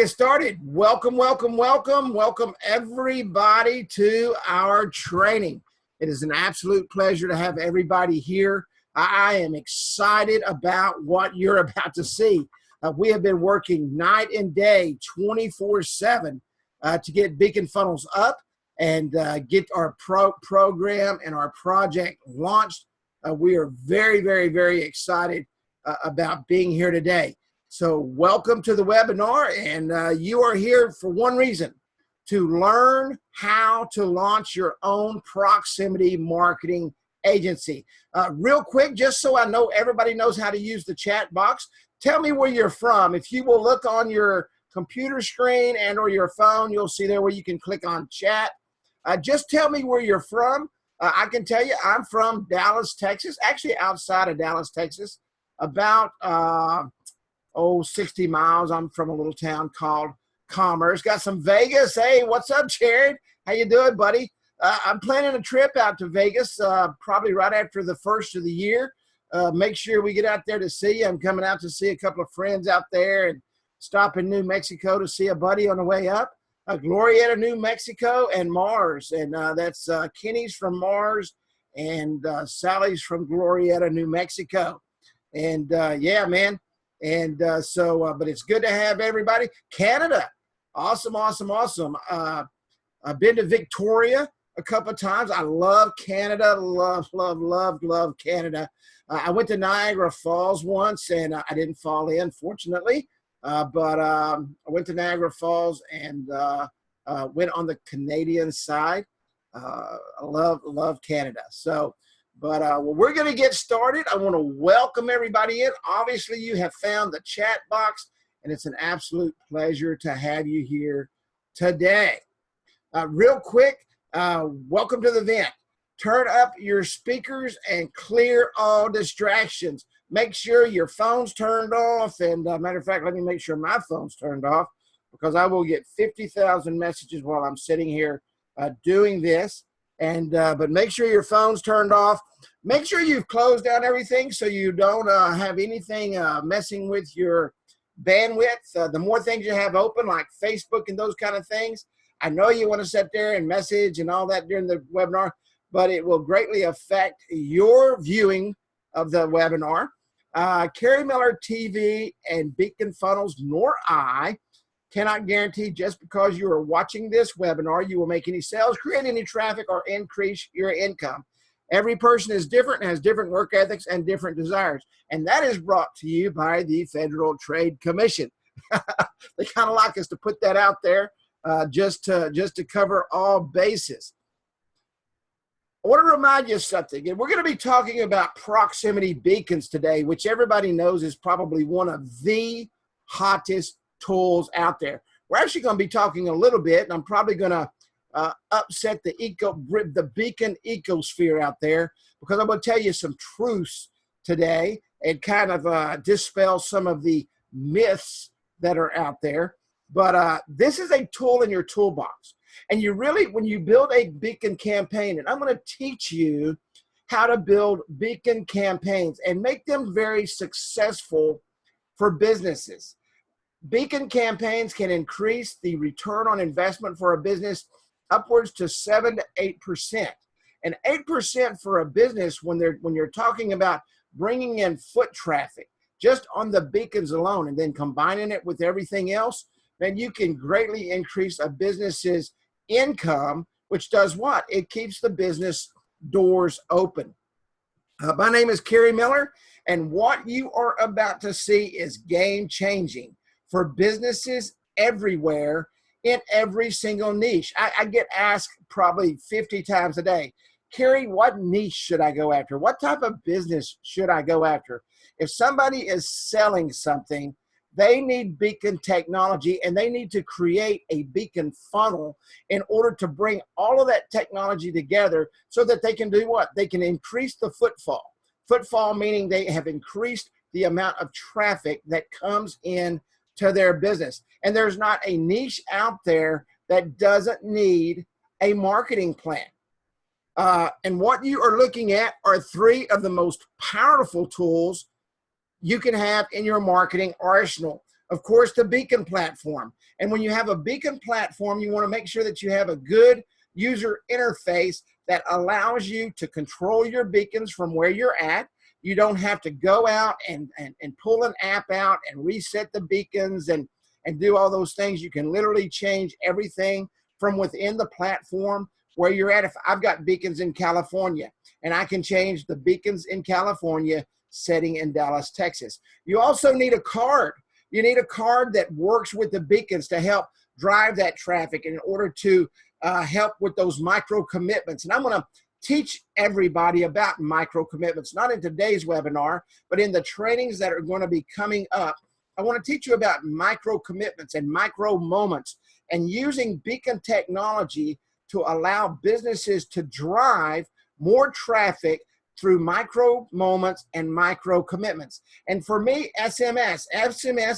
Get started. Welcome everybody to our training. It is an absolute pleasure to have everybody here. I am excited about what you're about to see. We have been working night and day 24/7 to get Beacon Funnels up and get our program and our project launched. We are very excited about being here today. So welcome to the webinar, and you are here for one reason: to learn how to launch your own proximity marketing agency. Real quick, just so I know everybody knows how to use the chat box, tell me where you're from. If you will look on your computer screen and or your phone, you'll see there where you can click on chat. Just tell me where you're from. I can tell you I'm from Dallas, Texas, actually outside of Dallas, Texas, about 60 miles. I'm from a little town called Commerce. Got some Vegas. Hey, what's up, Jared? How you doing, buddy? I'm planning a trip out to Vegas probably right after the first of the year. Make sure we get out there to see you. I'm coming out to see a couple of friends out there and stop in New Mexico to see a buddy on the way up. Glorieta, New Mexico, and Mars. And that's Kenny's from Mars and Sally's from Glorieta, New Mexico. And yeah, man. And but it's good to have everybody. Canada, awesome. I've been to Victoria a couple of times. I love Canada, love Canada. I went to Niagara Falls once, and I didn't fall in, fortunately. But I went to Niagara Falls and went on the Canadian side. I love Canada. So. But well, we're going to get started. I want to welcome everybody in. Obviously, you have found the chat box, and it's an absolute pleasure to have you here today. Real quick, welcome to the event. Turn up your speakers and clear all distractions. Make sure your phone's turned off. And matter of fact, let me make sure my phone's turned off, because I will get 50,000 messages while I'm sitting here doing this. And but make sure your phone's turned off. Make sure you've closed down everything so you don't have anything messing with your bandwidth. The more things you have open, like Facebook and those kind of things, I know you want to sit there and message and all that during the webinar, but it will greatly affect your viewing of the webinar. Carrie Miller TV and Beacon Funnels, nor I, cannot guarantee just because you are watching this webinar you will make any sales, create any traffic, or increase your income. Every person is different and has different work ethics and different desires. And that is brought to you by the Federal Trade Commission. They kind of like us to put that out there just to cover all bases. I want to remind you of something. And we're going to be talking about proximity beacons today, which everybody knows is probably one of the hottest tools out there. We're actually going to be talking a little bit, and I'm probably going to upset the beacon ecosphere out there, because I'm going to tell you some truths today and kind of dispel some of the myths that are out there. But this is a tool in your toolbox, and you really, when you build a beacon campaign, and I'm going to teach you how to build beacon campaigns and make them very successful for businesses. Beacon campaigns can increase the return on investment for a business upwards to 7 to 8%. And 8% for a business, when you're talking about bringing in foot traffic just on the beacons alone, and then combining it with everything else, then you can greatly increase a business's income, which does what? It keeps the business doors open. My name is Carrie Miller, and what you are about to see is game-changing for businesses everywhere in every single niche. I get asked probably 50 times a day, Carrie, what niche should I go after? What type of business should I go after? If somebody is selling something, they need beacon technology, and they need to create a beacon funnel in order to bring all of that technology together so that they can do what? They can increase the footfall. Footfall meaning they have increased the amount of traffic that comes in to their business. And there's not a niche out there that doesn't need a marketing plan. And what you are looking at are 3 of the most powerful tools you can have in your marketing arsenal. Of course, the Beacon platform. And when you have a Beacon platform, you want to make sure that you have a good user interface that allows you to control your beacons from where you're at. You don't have to go out and pull an app out and reset the beacons and do all those things. You can literally change everything from within the platform where you're at. If I've got beacons in California, and I can change the beacons in California setting in Dallas, Texas. You also need a card. You need a card that works with the beacons to help drive that traffic in order to help with those micro commitments. And I'm going to teach everybody about micro commitments, not in today's webinar, but in the trainings that are going to be coming up. I want to teach you about micro commitments and micro moments and using beacon technology to allow businesses to drive more traffic through micro moments and micro commitments. And for me, SMS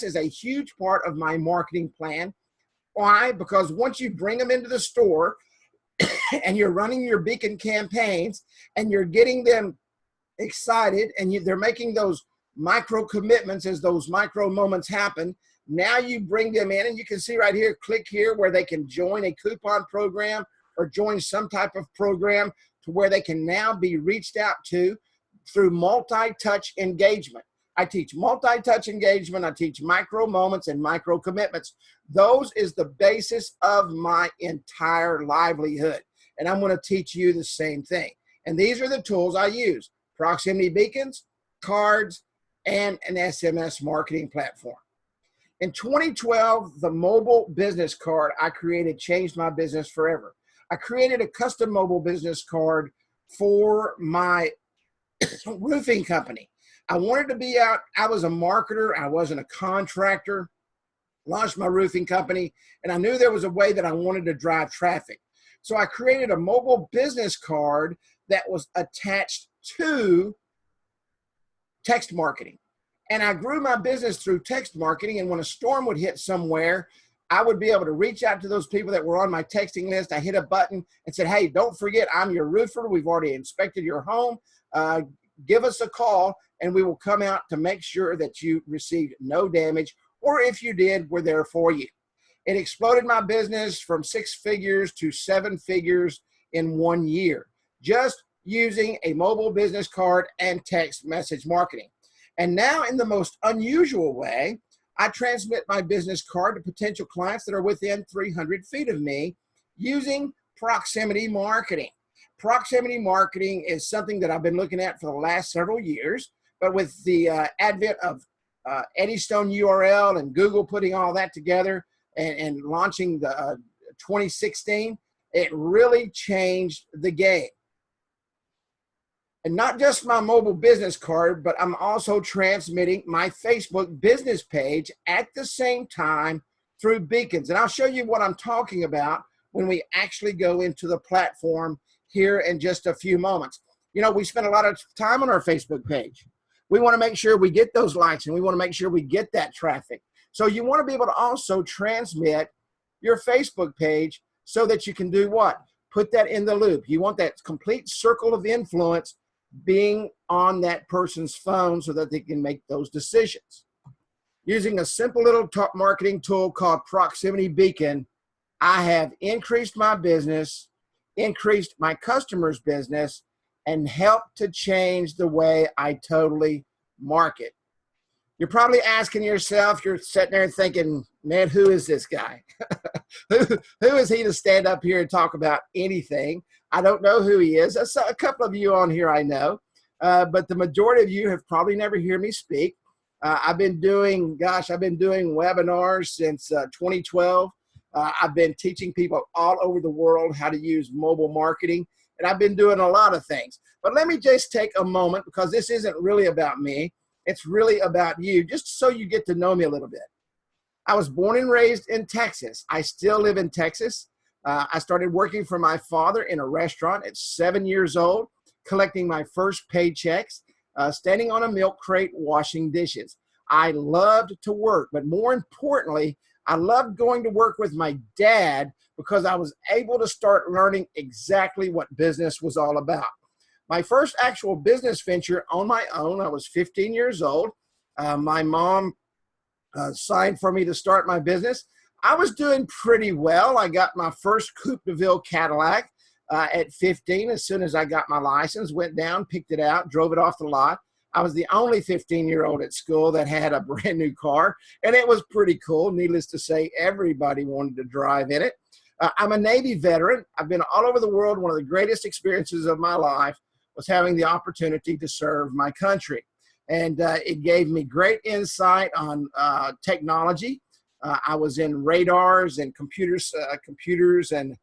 is a huge part of my marketing plan. Why? Because once you bring them into the store and you're running your beacon campaigns and you're getting them excited and they're making those micro commitments as those micro moments happen, now you bring them in and you can see right here, click here where they can join a coupon program or join some type of program to where they can now be reached out to through multi-touch engagement. I teach multi-touch engagement. I teach micro moments and micro commitments. Those is the basis of my entire livelihood. And I'm going to teach you the same thing. And these are the tools I use: proximity beacons, cards, and an SMS marketing platform. In 2012, the mobile business card I created changed my business forever. I created a custom mobile business card for my roofing company. I wanted to be out. I was a marketer. I wasn't a contractor. Launched my roofing company, and I knew there was a way that I wanted to drive traffic. So I created a mobile business card that was attached to text marketing. And I grew my business through text marketing, and when a storm would hit somewhere, I would be able to reach out to those people that were on my texting list. I hit a button and said, hey, don't forget, I'm your roofer. We've already inspected your home. Give us a call, and we will come out to make sure that you received no damage, or if you did, we're there for you. It exploded my business from 6 figures to 7 figures in 1 year, just using a mobile business card and text message marketing. And now, in the most unusual way, I transmit my business card to potential clients that are within 300 feet of me using proximity marketing. Proximity marketing is something that I've been looking at for the last several years, but with the advent of Eddystone URL and Google putting all that together and launching the 2016, it really changed the game. And not just my mobile business card, but I'm also transmitting my Facebook business page at the same time through beacons. And I'll show you what I'm talking about when we actually go into the platform here in just a few moments. You know, we spend a lot of time on our Facebook page. We want to make sure we get those likes, and we want to make sure we get that traffic. So you want to be able to also transmit your Facebook page so that you can do what? Put that in the loop. You want that complete circle of influence being on that person's phone so that they can make those decisions. Using a simple little marketing tool called Proximity Beacon, I have increased my business, increased my customers' business, and helped to change the way I totally market. You're probably asking yourself, you're sitting there thinking, man, who is this guy? who is he to stand up here and talk about anything? I don't know who he is. A couple of you on here I know, but the majority of you have probably never heard me speak. I've been doing webinars since 2012. I've been teaching people all over the world how to use mobile marketing, and I've been doing a lot of things. But let me just take a moment, because this isn't really about me. It's really about you, just so you get to know me a little bit. I was born and raised in Texas. I still live in Texas. I started working for my father in a restaurant at 7 years old, collecting my first paychecks, standing on a milk crate, washing dishes. I loved to work, but more importantly, I loved going to work with my dad because I was able to start learning exactly what business was all about. My first actual business venture on my own, I was 15 years old. My mom signed for me to start my business. I was doing pretty well. I got my first Coupe de Ville Cadillac at 15. As soon as I got my license, went down, picked it out, drove it off the lot. I was the only 15-year-old at school that had a brand new car, and it was pretty cool. Needless to say, everybody wanted to drive in it. I'm a Navy veteran. I've been all over the world. One of the greatest experiences of my life was having the opportunity to serve my country. And it gave me great insight on technology. I was in radars and computers and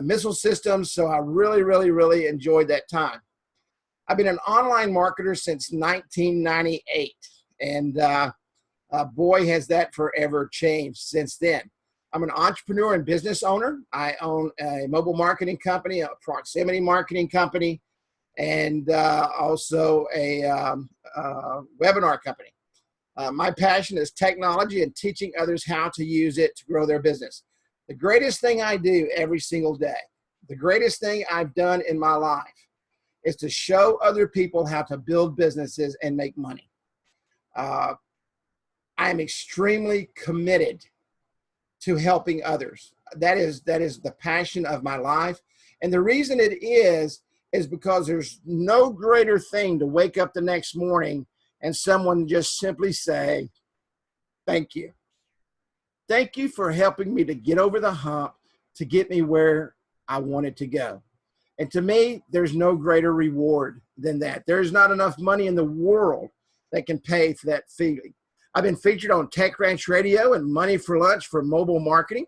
missile systems. So I really enjoyed that time. I've been an online marketer since 1998. And boy, has that forever changed since then. I'm an entrepreneur and business owner. I own a mobile marketing company, a proximity marketing company, and also a webinar company. My passion is technology and teaching others how to use it to grow their business. The greatest thing I do every single day, the greatest thing I've done in my life is to show other people how to build businesses and make money. I'm extremely committed to helping others. That is the passion of my life. And the reason it is because there's no greater thing to wake up the next morning and someone just simply say, thank you. Thank you for helping me to get over the hump to get me where I wanted to go. And to me, there's no greater reward than that. There's not enough money in the world that can pay for that feeling. I've been featured on Tech Ranch Radio and Money for Lunch for mobile marketing.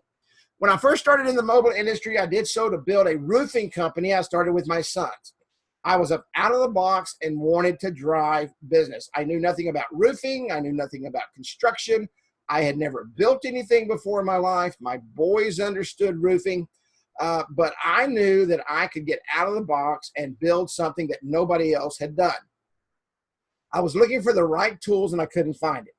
When I first started in the mobile industry, I did so to build a roofing company. I started with my sons. I was out of the box and wanted to drive business. I knew nothing about roofing. I knew nothing about construction. I had never built anything before in my life. My boys understood roofing, but I knew that I could get out of the box and build something that nobody else had done. I was looking for the right tools and I couldn't find it.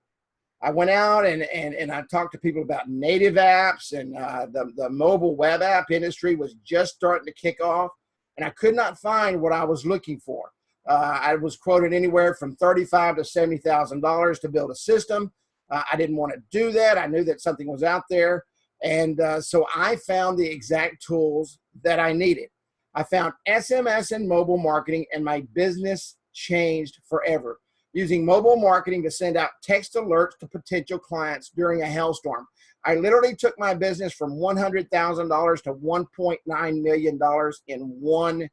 I went out and I talked to people about native apps, and the mobile web app industry was just starting to kick off, and I could not find what I was looking for. I was quoted anywhere from $35,000 to $70,000 to build a system. I didn't want to do that. I knew that something was out there, and so I found the exact tools that I needed. I found SMS and mobile marketing, and my business changed forever. Using mobile marketing to send out text alerts to potential clients during a hailstorm. I literally took my business from $100,000 to $1.9 million in 1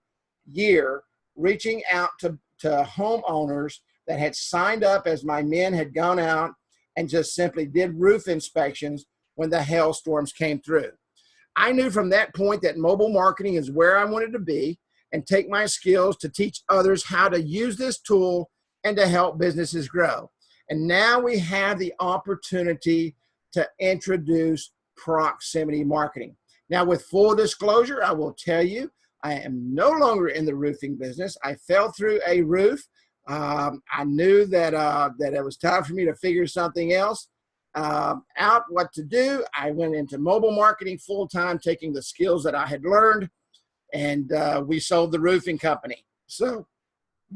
year, reaching out to homeowners that had signed up as my men had gone out and just simply did roof inspections when the hailstorms came through. I knew from that point that mobile marketing is where I wanted to be and take my skills to teach others how to use this tool and to help businesses grow. And now we have the opportunity to introduce proximity marketing. Now, with full disclosure, I will tell you, I am no longer in the roofing business. I fell through a roof. I knew that it was time for me to figure something else out, what to do. I went into mobile marketing full-time, taking the skills that I had learned, and we sold the roofing company. So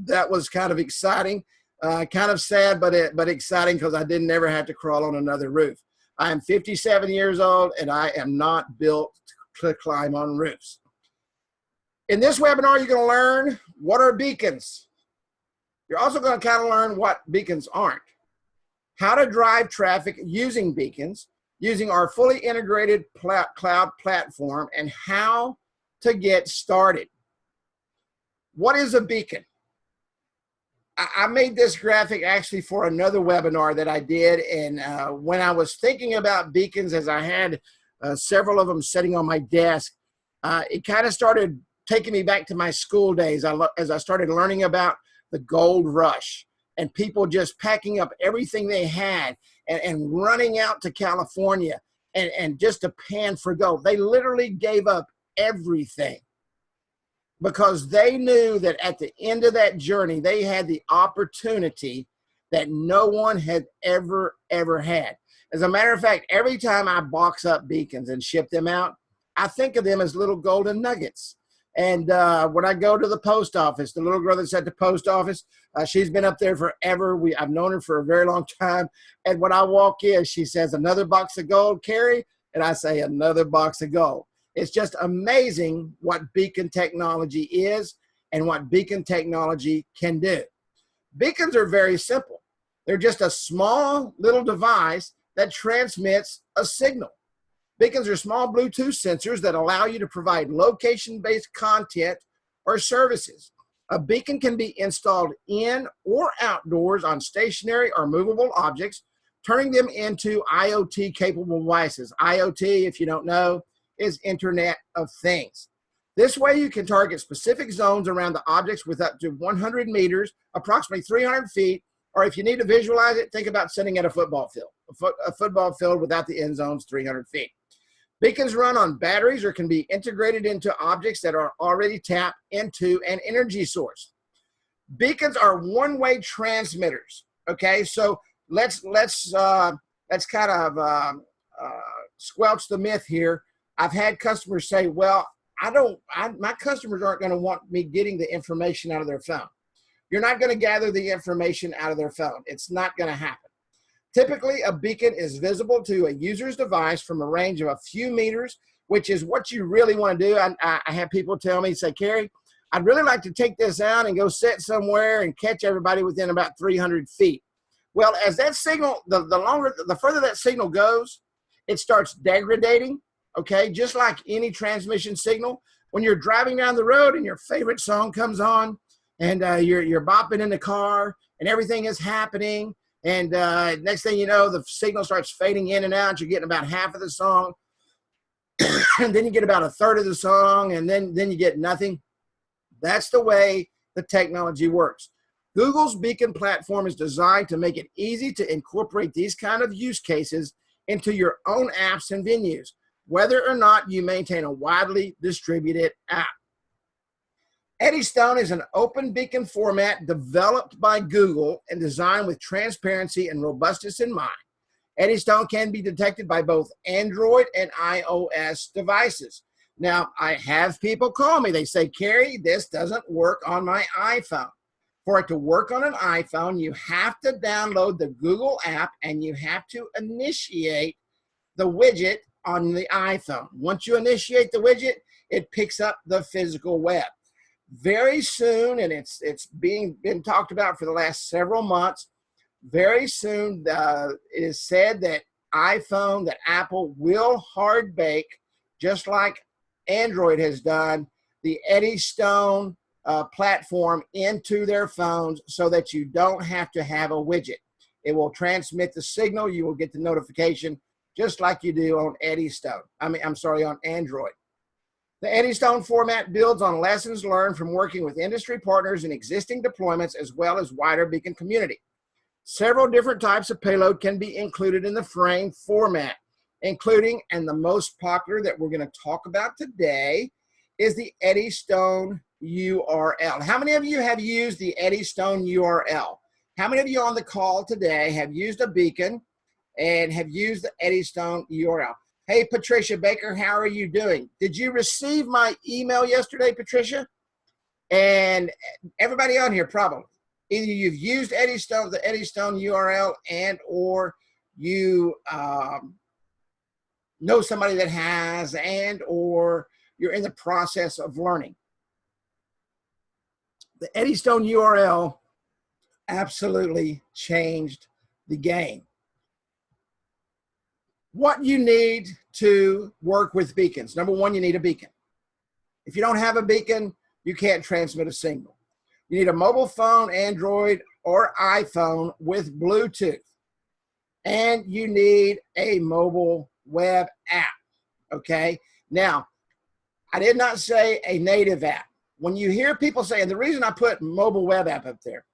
that was kind of exciting, kind of sad, but exciting because I didn't ever have to crawl on another roof. I am 57 years old, and I am not built to climb on roofs. In this webinar, you're going to learn what are beacons. You're also going to kind of learn what beacons aren't, how to drive traffic using beacons, using our fully integrated cloud platform, and how to get started. What is a beacon? I made this graphic actually for another webinar that I did, and when I was thinking about beacons, as I had several of them sitting on my desk, it kind of started taking me back to my school days as I started learning about the gold rush and people just packing up everything they had and running out to California and just to pan for gold. They literally gave up everything, because they knew that at the end of that journey, they had the opportunity that no one had ever had. As a matter of fact, every time I box up beacons and ship them out, I think of them as little golden nuggets. And when I go to the post office, the little girl that's at the post office, she's been up there forever. I've known her for a very long time. And when I walk in, she says, "Another box of gold, Carrie?" And I say, "Another box of gold." It's just amazing what beacon technology is and what beacon technology can do. Beacons are very simple. They're just a small little device that transmits a signal. Beacons are small Bluetooth sensors that allow you to provide location-based content or services. A beacon can be installed in or outdoors on stationary or movable objects, turning them into IoT-capable devices. IoT, if you don't know, is Internet of Things. This way you can target specific zones around the objects with up to 100 meters, approximately 300 feet, or if you need to visualize it, think about sitting at a football field. A football field without the end zones, 300 feet. Beacons run on batteries or can be integrated into objects that are already tapped into an energy source. Beacons are one-way transmitters. Okay, so let's kind of squelch the myth here. I've had customers say, "Well, my customers aren't going to want me getting the information out of their phone." You're not going to gather the information out of their phone. It's not going to happen. Typically, a beacon is visible to a user's device from a range of a few meters, which is what you really want to do. I have people tell me, say, "Carrie, I'd really like to take this out and go sit somewhere and catch everybody within about 300 feet. Well, as that signal, the further that signal goes, it starts degrading, okay? Just like any transmission signal. When you're driving down the road and your favorite song comes on and you're bopping in the car and everything is happening, and next thing you know, the signal starts fading in and out. You're getting about half of the song, and then you get about a third of the song, and then you get nothing. That's the way the technology works. Google's Beacon platform is designed to make it easy to incorporate these kind of use cases into your own apps and venues, whether or not you maintain a widely distributed app. Eddystone is an open beacon format developed by Google and designed with transparency and robustness in mind. Eddystone can be detected by both Android and iOS devices. Now, I have people call me. They say, "Carrie, this doesn't work on my iPhone." For it to work on an iPhone, you have to download the Google app and you have to initiate the widget on the iPhone. Once you initiate the widget, it picks up the physical web. Very soon, and it's been talked about for the last several months, very soon it is said that Apple will hard bake, just like Android has done, the Eddystone platform into their phones so that you don't have to have a widget. It will transmit the signal. You will get the notification just like you do on on Android. The Eddystone format builds on lessons learned from working with industry partners in existing deployments as well as wider beacon community. Several different types of payload can be included in the frame format, including, and the most popular that we're going to talk about today, is the Eddystone URL. How many of you have used the Eddystone URL? How many of you on the call today have used a beacon and have used the Eddystone URL? Hey, Patricia Baker, how are you doing? Did you receive my email yesterday, Patricia? And everybody on here probably. Either you've used Eddystone, the Eddystone URL, and or you know somebody that has, and or you're in the process of learning. The Eddystone URL absolutely changed the game. What you need to work with beacons. Number one, you need a beacon. If you don't have a beacon, you can't transmit a signal. You need a mobile phone, Android or iPhone with Bluetooth. And you need a mobile web app, okay? Now, I did not say a native app. When you hear people say, and the reason I put mobile web app up there,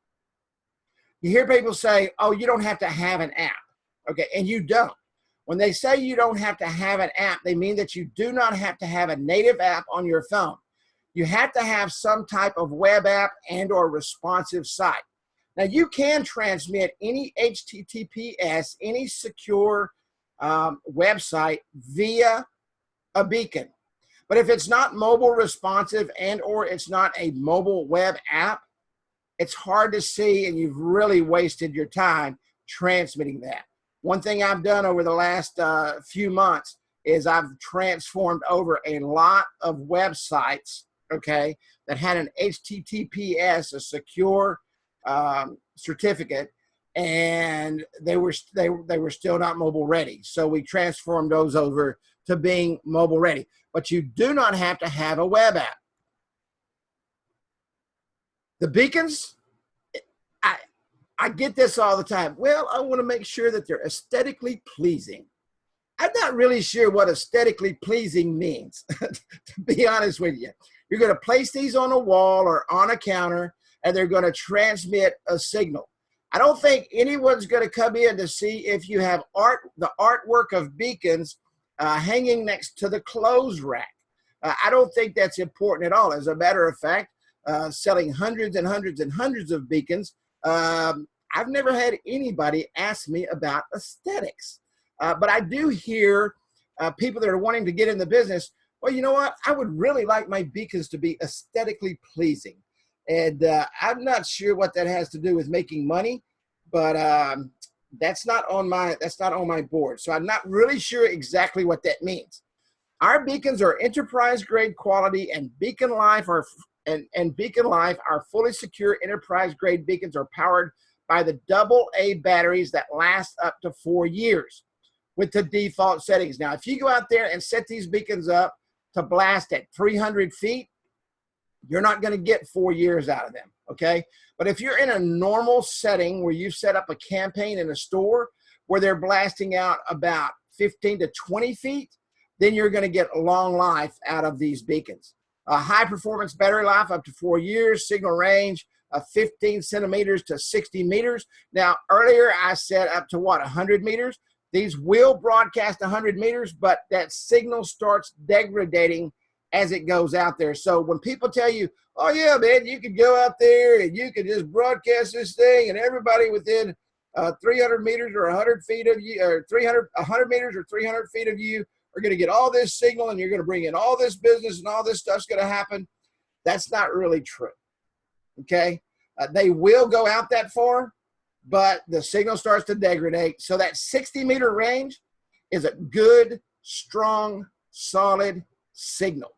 you hear people say, "Oh, you don't have to have an app," okay? And you don't. When they say you don't have to have an app, they mean that you do not have to have a native app on your phone. You have to have some type of web app and or responsive site. Now, you can transmit any HTTPS, any secure website via a beacon. But if it's not mobile responsive and or it's not a mobile web app, it's hard to see, and you've really wasted your time transmitting that. One thing I've done over the last few months is I've transformed over a lot of websites, okay, that had an HTTPS, a secure certificate, and they were still not mobile ready. So we transformed those over to being mobile ready. But you do not have to have a web app. The beacons, I get this all the time. Well, I want to make sure that they're aesthetically pleasing. I'm not really sure what aesthetically pleasing means, to be honest with you. You're going to place these on a wall or on a counter, and they're going to transmit a signal. I don't think anyone's going to come in to see if you have the artwork of beacons hanging next to the clothes rack. I don't think that's important at all. As a matter of fact, selling hundreds and hundreds and hundreds of beacons, I've never had anybody ask me about aesthetics. But I do hear people that are wanting to get in the business, well, you know what? I would really like my beacons to be aesthetically pleasing. And I'm not sure what that has to do with making money, but that's not on my board. So I'm not really sure exactly what that means. Our beacons are enterprise grade quality, and Beacon Life our fully secure enterprise grade beacons are powered by the AA batteries that last up to 4 years with the default settings. Now, if you go out there and set these beacons up to blast at 300 feet, you're not going to get 4 years out of them, okay? But if you're in a normal setting where you've set up a campaign in a store where they're blasting out about 15 to 20 feet, then you're going to get a long life out of these beacons. High performance battery life up to 4 years, signal range of 15 centimeters to 60 meters. Now, earlier I said up to what, 100 meters? These will broadcast 100 meters, but that signal starts degrading as it goes out there. So when people tell you, oh yeah, man, you could go out there and you could just broadcast this thing and everybody within 300 meters or 100 feet of you, or 100 meters or 300 feet of you are going to get all this signal and you're going to bring in all this business and all this stuff's going to happen. That's not really true, okay? They will go out that far, but the signal starts to degrade. So that 60-meter range is a good, strong, solid signal.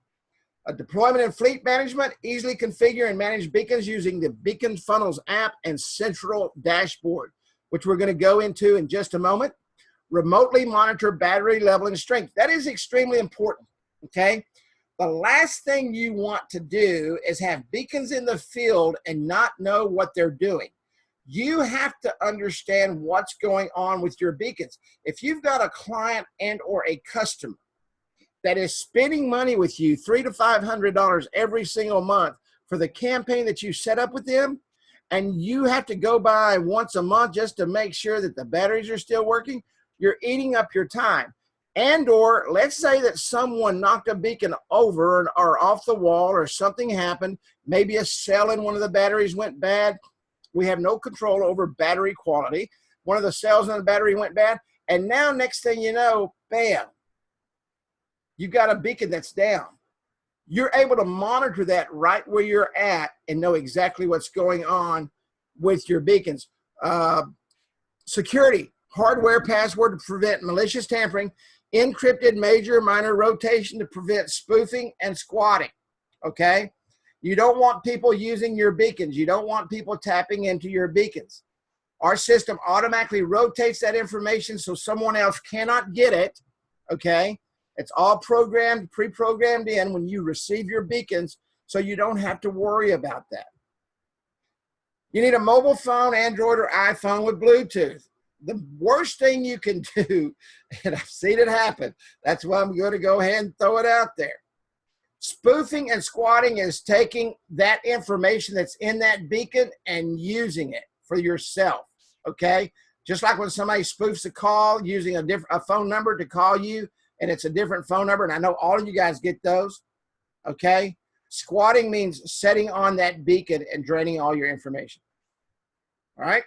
A deployment and fleet management, easily configure and manage beacons using the Beacon Funnels app and central dashboard, which we're going to go into in just a moment. Remotely monitor battery level and strength. That is extremely important, okay? The last thing you want to do is have beacons in the field and not know what they're doing. You have to understand what's going on with your beacons. If you've got a client and or a customer that is spending money with you, $300 to $500 every single month for the campaign that you set up with them, and you have to go by once a month just to make sure that the batteries are still working, you're eating up your time. And or let's say that someone knocked a beacon over or off the wall or something happened, maybe a cell in one of the batteries went bad. We have no control over battery quality. One of the cells in the battery went bad, and now next thing you know, bam, you got a beacon that's down. You're able to monitor that right where you're at and know exactly what's going on with your beacons. Security, hardware password to prevent malicious tampering, encrypted major minor rotation to prevent spoofing and squatting, okay? You don't want people using your beacons. You don't want people tapping into your beacons. Our system automatically rotates that information so someone else cannot get it, okay? It's all programmed, pre-programmed in when you receive your beacons, so you don't have to worry about that. You need a mobile phone, Android or iPhone with Bluetooth. The worst thing you can do, and I've seen it happen, that's why I'm going to go ahead and throw it out there. Spoofing and squatting is taking that information that's in that beacon and using it for yourself, okay? Just like when somebody spoofs a call using a phone number to call you, and it's a different phone number, and I know all of you guys get those, okay? Squatting means setting on that beacon and draining all your information, all right?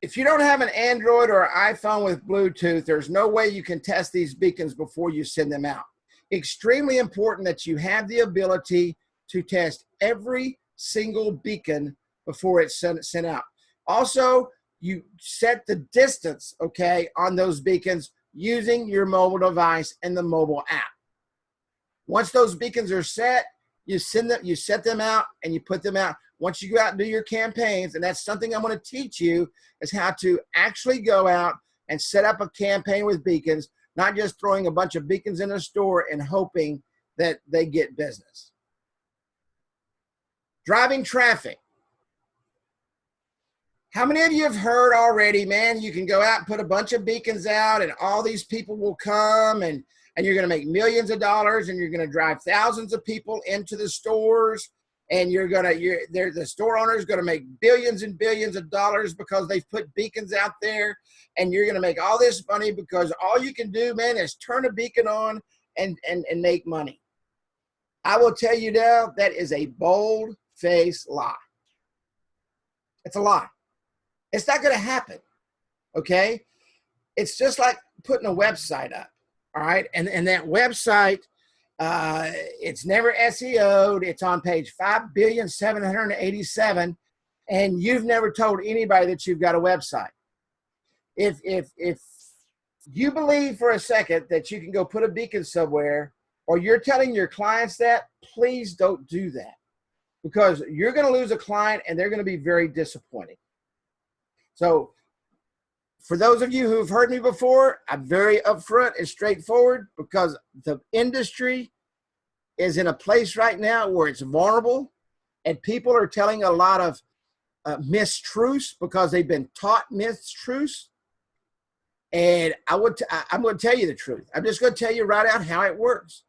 if you don't have an Android or iPhone with Bluetooth, there's no way you can test these beacons before you send them out. Extremely important that you have the ability to test every single beacon before it's sent out. Also, you set the distance, okay, on those beacons using your mobile device and the mobile app. Once those beacons are set, you set them out and you put them out. Once you go out and do your campaigns, and that's something I'm going to teach you, is how to actually go out and set up a campaign with beacons, not just throwing a bunch of beacons in a store and hoping that they get business. Driving traffic. How many of you have heard already, man, you can go out and put a bunch of beacons out and all these people will come and you're going to make millions of dollars and you're going to drive thousands of people into the stores and the store owner is going to make billions and billions of dollars because they've put beacons out there, and you're going to make all this money because all you can do, man, is turn a beacon on and make money. I will tell you now, that is a bold-faced lie. It's a lie. It's not going to happen, okay? It's just like putting a website up, all right? And that website, it's never SEO'd. It's on page 5,787,000,000, and you've never told anybody that you've got a website. If you believe for a second that you can go put a beacon somewhere, or you're telling your clients that, please don't do that, because you're going to lose a client and they're going to be very disappointed. So for those of you who've heard me before, I'm very upfront and straightforward because the industry is in a place right now where it's vulnerable and people are telling a lot of mistruths because they've been taught mistruths. And I'm going to tell you the truth. I'm just going to tell you right out how it works.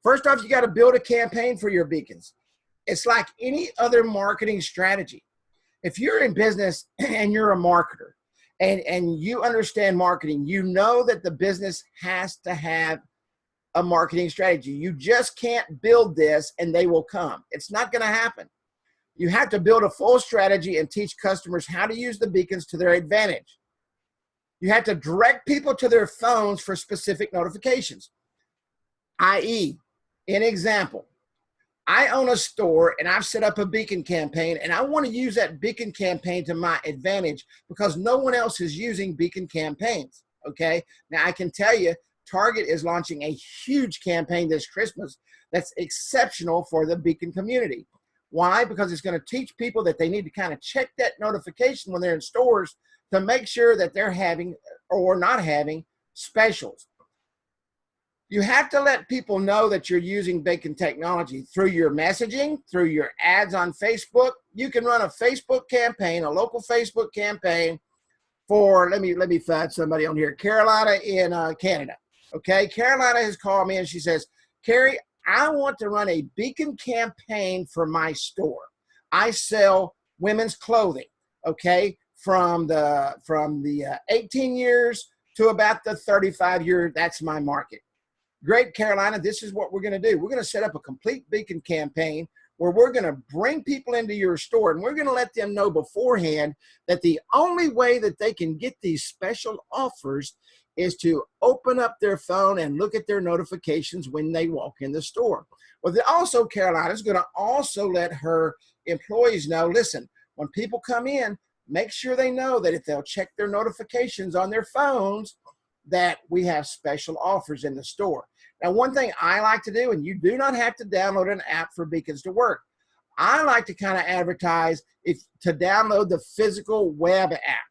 First off, you got to build a campaign for your beacons. It's like any other marketing strategy. If you're in business and you're a marketer and you understand marketing, you know that the business has to have a marketing strategy. You just can't build this and they will come. It's not going to happen. You have to build a full strategy and teach customers how to use the beacons to their advantage. You have to direct people to their phones for specific notifications, i.e., an example. I own a store and I've set up a beacon campaign and I want to use that beacon campaign to my advantage because no one else is using beacon campaigns, okay? Now I can tell you, Target is launching a huge campaign this Christmas that's exceptional for the beacon community. Why? Because it's going to teach people that they need to kind of check that notification when they're in stores to make sure that they're having or not having specials. You have to let people know that you're using beacon technology through your messaging, through your ads on Facebook. You can run a Facebook campaign, a local Facebook campaign for, let me find somebody on here, Carolina in Canada. Okay, Carolina has called me and she says, Carrie, I want to run a beacon campaign for my store. I sell women's clothing, okay, from the 18 years to about the 35 year, that's my market. Great, Carolina, this is what we're going to do. We're going to set up a complete beacon campaign where we're going to bring people into your store and we're going to let them know beforehand that the only way that they can get these special offers is to open up their phone and look at their notifications when they walk in the store. Well, also, Carolina is going to also let her employees know, listen, when people come in, make sure they know that if they'll check their notifications on their phones, that we have special offers in the store. Now, one thing I like to do, and you do not have to download an app for beacons to work. I like to kind of advertise to download the physical web app,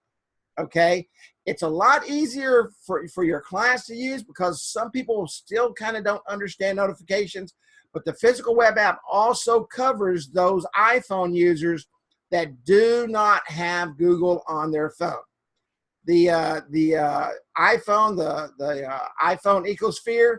okay? It's a lot easier for your clients to use because some people still kind of don't understand notifications, but the physical web app also covers those iPhone users that do not have Google on their phone. The iPhone, the iPhone ecosphere,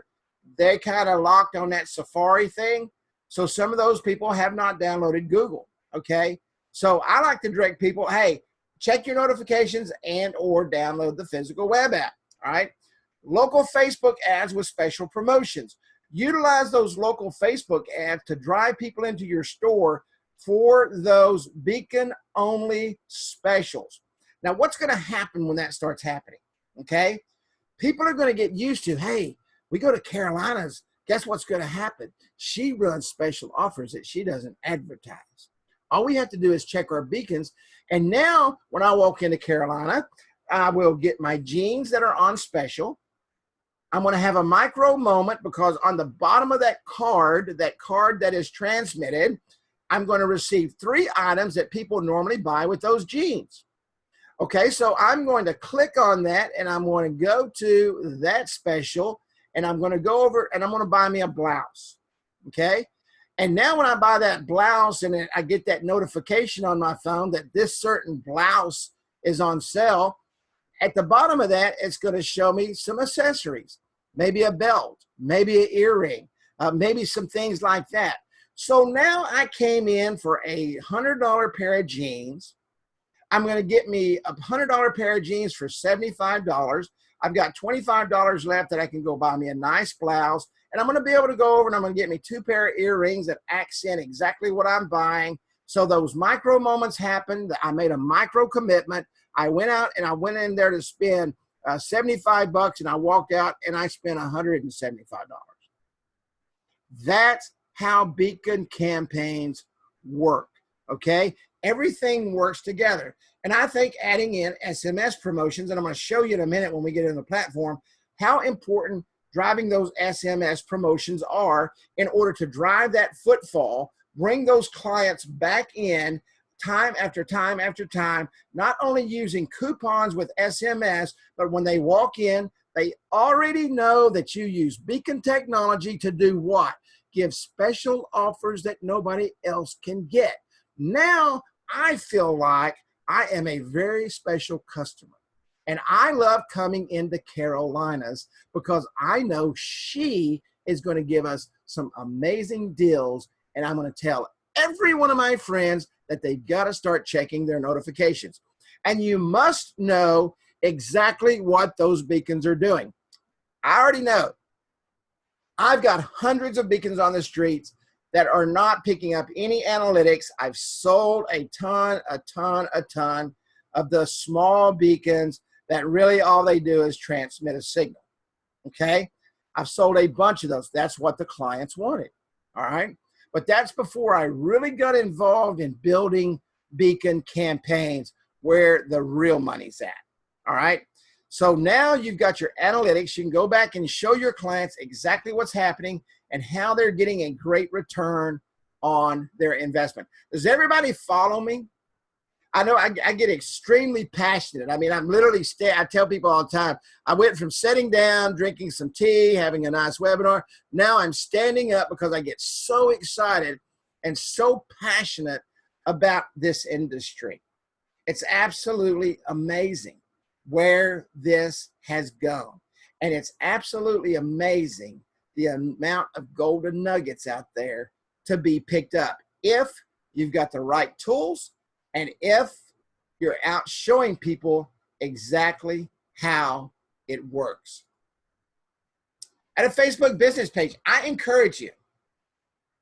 they kind of locked on that Safari thing. So some of those people have not downloaded Google, okay? So I like to direct people, hey, check your notifications and or download the physical web app, all right? Local Facebook ads with special promotions. Utilize those local Facebook ads to drive people into your store for those beacon-only specials. Now, what's going to happen when that starts happening? Okay. People are going to get used to, hey, we go to Carolina's. Guess what's going to happen? She runs special offers that she doesn't advertise. All we have to do is check our beacons. And now when I walk into Carolina, I will get my jeans that are on special. I'm going to have a micro moment because on the bottom of that card that is transmitted, I'm going to receive 3 items that people normally buy with those jeans. Okay, so I'm going to click on that and I'm going to go to that special and I'm going to go over and I'm going to buy me a blouse. Okay, and now when I buy that blouse and I get that notification on my phone that this certain blouse is on sale, at the bottom of that, it's going to show me some accessories, maybe a belt, maybe an earring, maybe some things like that. So now I came in for a $100 pair of jeans. I'm going to get me a $100 pair of jeans for $75. I've got $25 left that I can go buy me a nice blouse. And I'm going to be able to go over and I'm going to get me 2 pair of earrings that accent exactly what I'm buying. So those micro moments happened. I made a micro commitment. I went out and I went in there to spend $75 and I walked out and I spent $175. That's how beacon campaigns work, okay? Everything works together. And I think adding in SMS promotions, and I'm going to show you in a minute when we get in the platform, how important driving those SMS promotions are in order to drive that footfall, bring those clients back in time after time after time, not only using coupons with SMS, but when they walk in, they already know that you use beacon technology to do what? Give special offers that nobody else can get. Now, I feel like I am a very special customer. And I love coming into Carolinas because I know she is going to give us some amazing deals. And I'm going to tell every one of my friends that they've got to start checking their notifications. And you must know exactly what those beacons are doing. I already know. I've got hundreds of beacons on the streets that are not picking up any analytics. I've sold a ton of the small beacons that really all they do is transmit a signal, okay? I've sold a bunch of those. That's what the clients wanted, all right? But that's before I really got involved in building beacon campaigns where the real money's at, all right? So now you've got your analytics. You can go back and show your clients exactly what's happening and how they're getting a great return on their investment. Does everybody follow me? I know I get extremely passionate. I mean, I'm literally, I tell people all the time, I went from sitting down, drinking some tea, having a nice webinar. Now I'm standing up because I get so excited and so passionate about this industry. It's absolutely amazing where this has gone. And it's absolutely amazing the amount of golden nuggets out there to be picked up if you've got the right tools and if you're out showing people exactly how it works. At a Facebook business page, I encourage you.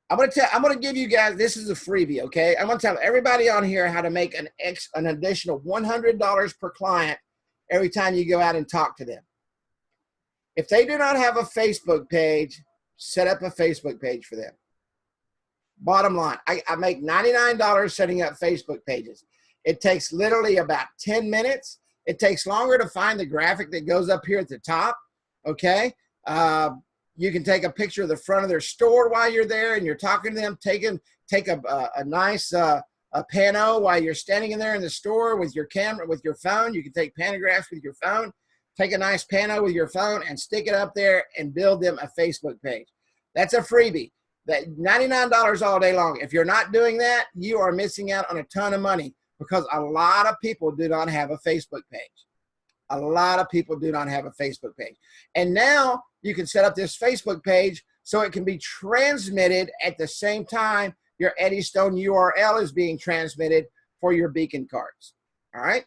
I'm going to give you guys, this is a freebie, okay? I'm going to tell everybody on here how to make an additional $100 per client every time you go out and talk to them. If they do not have a Facebook page, set up a Facebook page for them. Bottom line, I make $99 setting up Facebook pages. It takes literally about 10 minutes. It takes longer to find the graphic that goes up here at the top, okay? You can take a picture of the front of their store while you're there and you're talking to them. Take a nice pano while you're standing in there in the store with your camera, with your phone. You can take panographs with your phone. Take a nice pano with your phone and stick it up there and build them a Facebook page. That's a freebie. That $99 all day long. If you're not doing that, you are missing out on a ton of money because a lot of people do not have a Facebook page. A lot of people do not have a Facebook page. And now you can set up this Facebook page so it can be transmitted at the same time your Eddie Stone URL is being transmitted for your beacon cards. All right?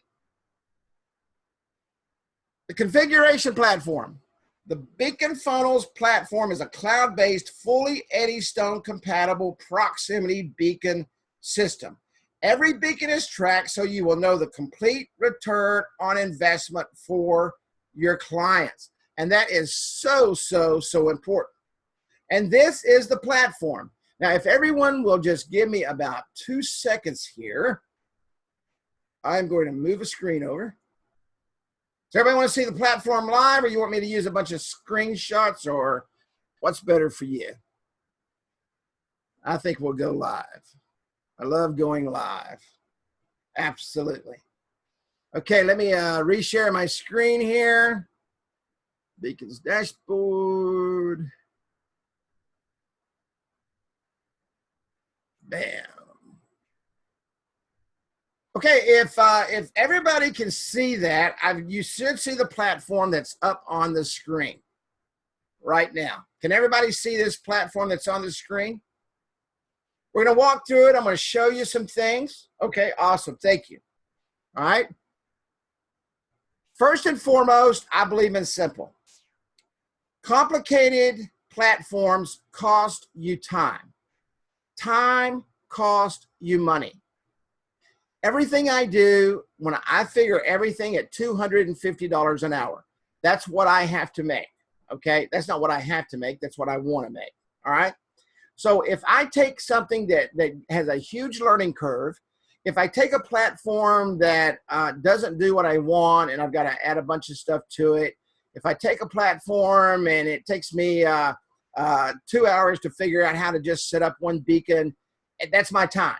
The configuration platform. The Beacon Funnels platform is a cloud-based, fully Eddie Stone compatible proximity beacon system. Every beacon is tracked so you will know the complete return on investment for your clients. And that is so, so, so important. And this is the platform. Now, if everyone will just give me about 2 seconds here, I'm going to move a screen over. Does everybody want to see the platform live, or you want me to use a bunch of screenshots, or what's better for you? I think we'll go live. I love going live. Absolutely. Okay, let me reshare my screen here. Beacon's dashboard. Bam. Okay, if everybody can see that, you should see the platform that's up on the screen right now. Can everybody see this platform that's on the screen? We're going to walk through it. I'm going to show you some things. Okay, awesome. Thank you. All right. First and foremost, I believe in simple. Complicated platforms cost you time. Time costs you money. Everything I do, when I figure everything at $250 an hour, that's what I have to make. Okay, that's not what I have to make. That's what I want to make. All right. So if I take something that has a huge learning curve, if I take a platform that doesn't do what I want and I've got to add a bunch of stuff to it, if I take a platform and it takes me 2 hours to figure out how to just set up one beacon, that's my time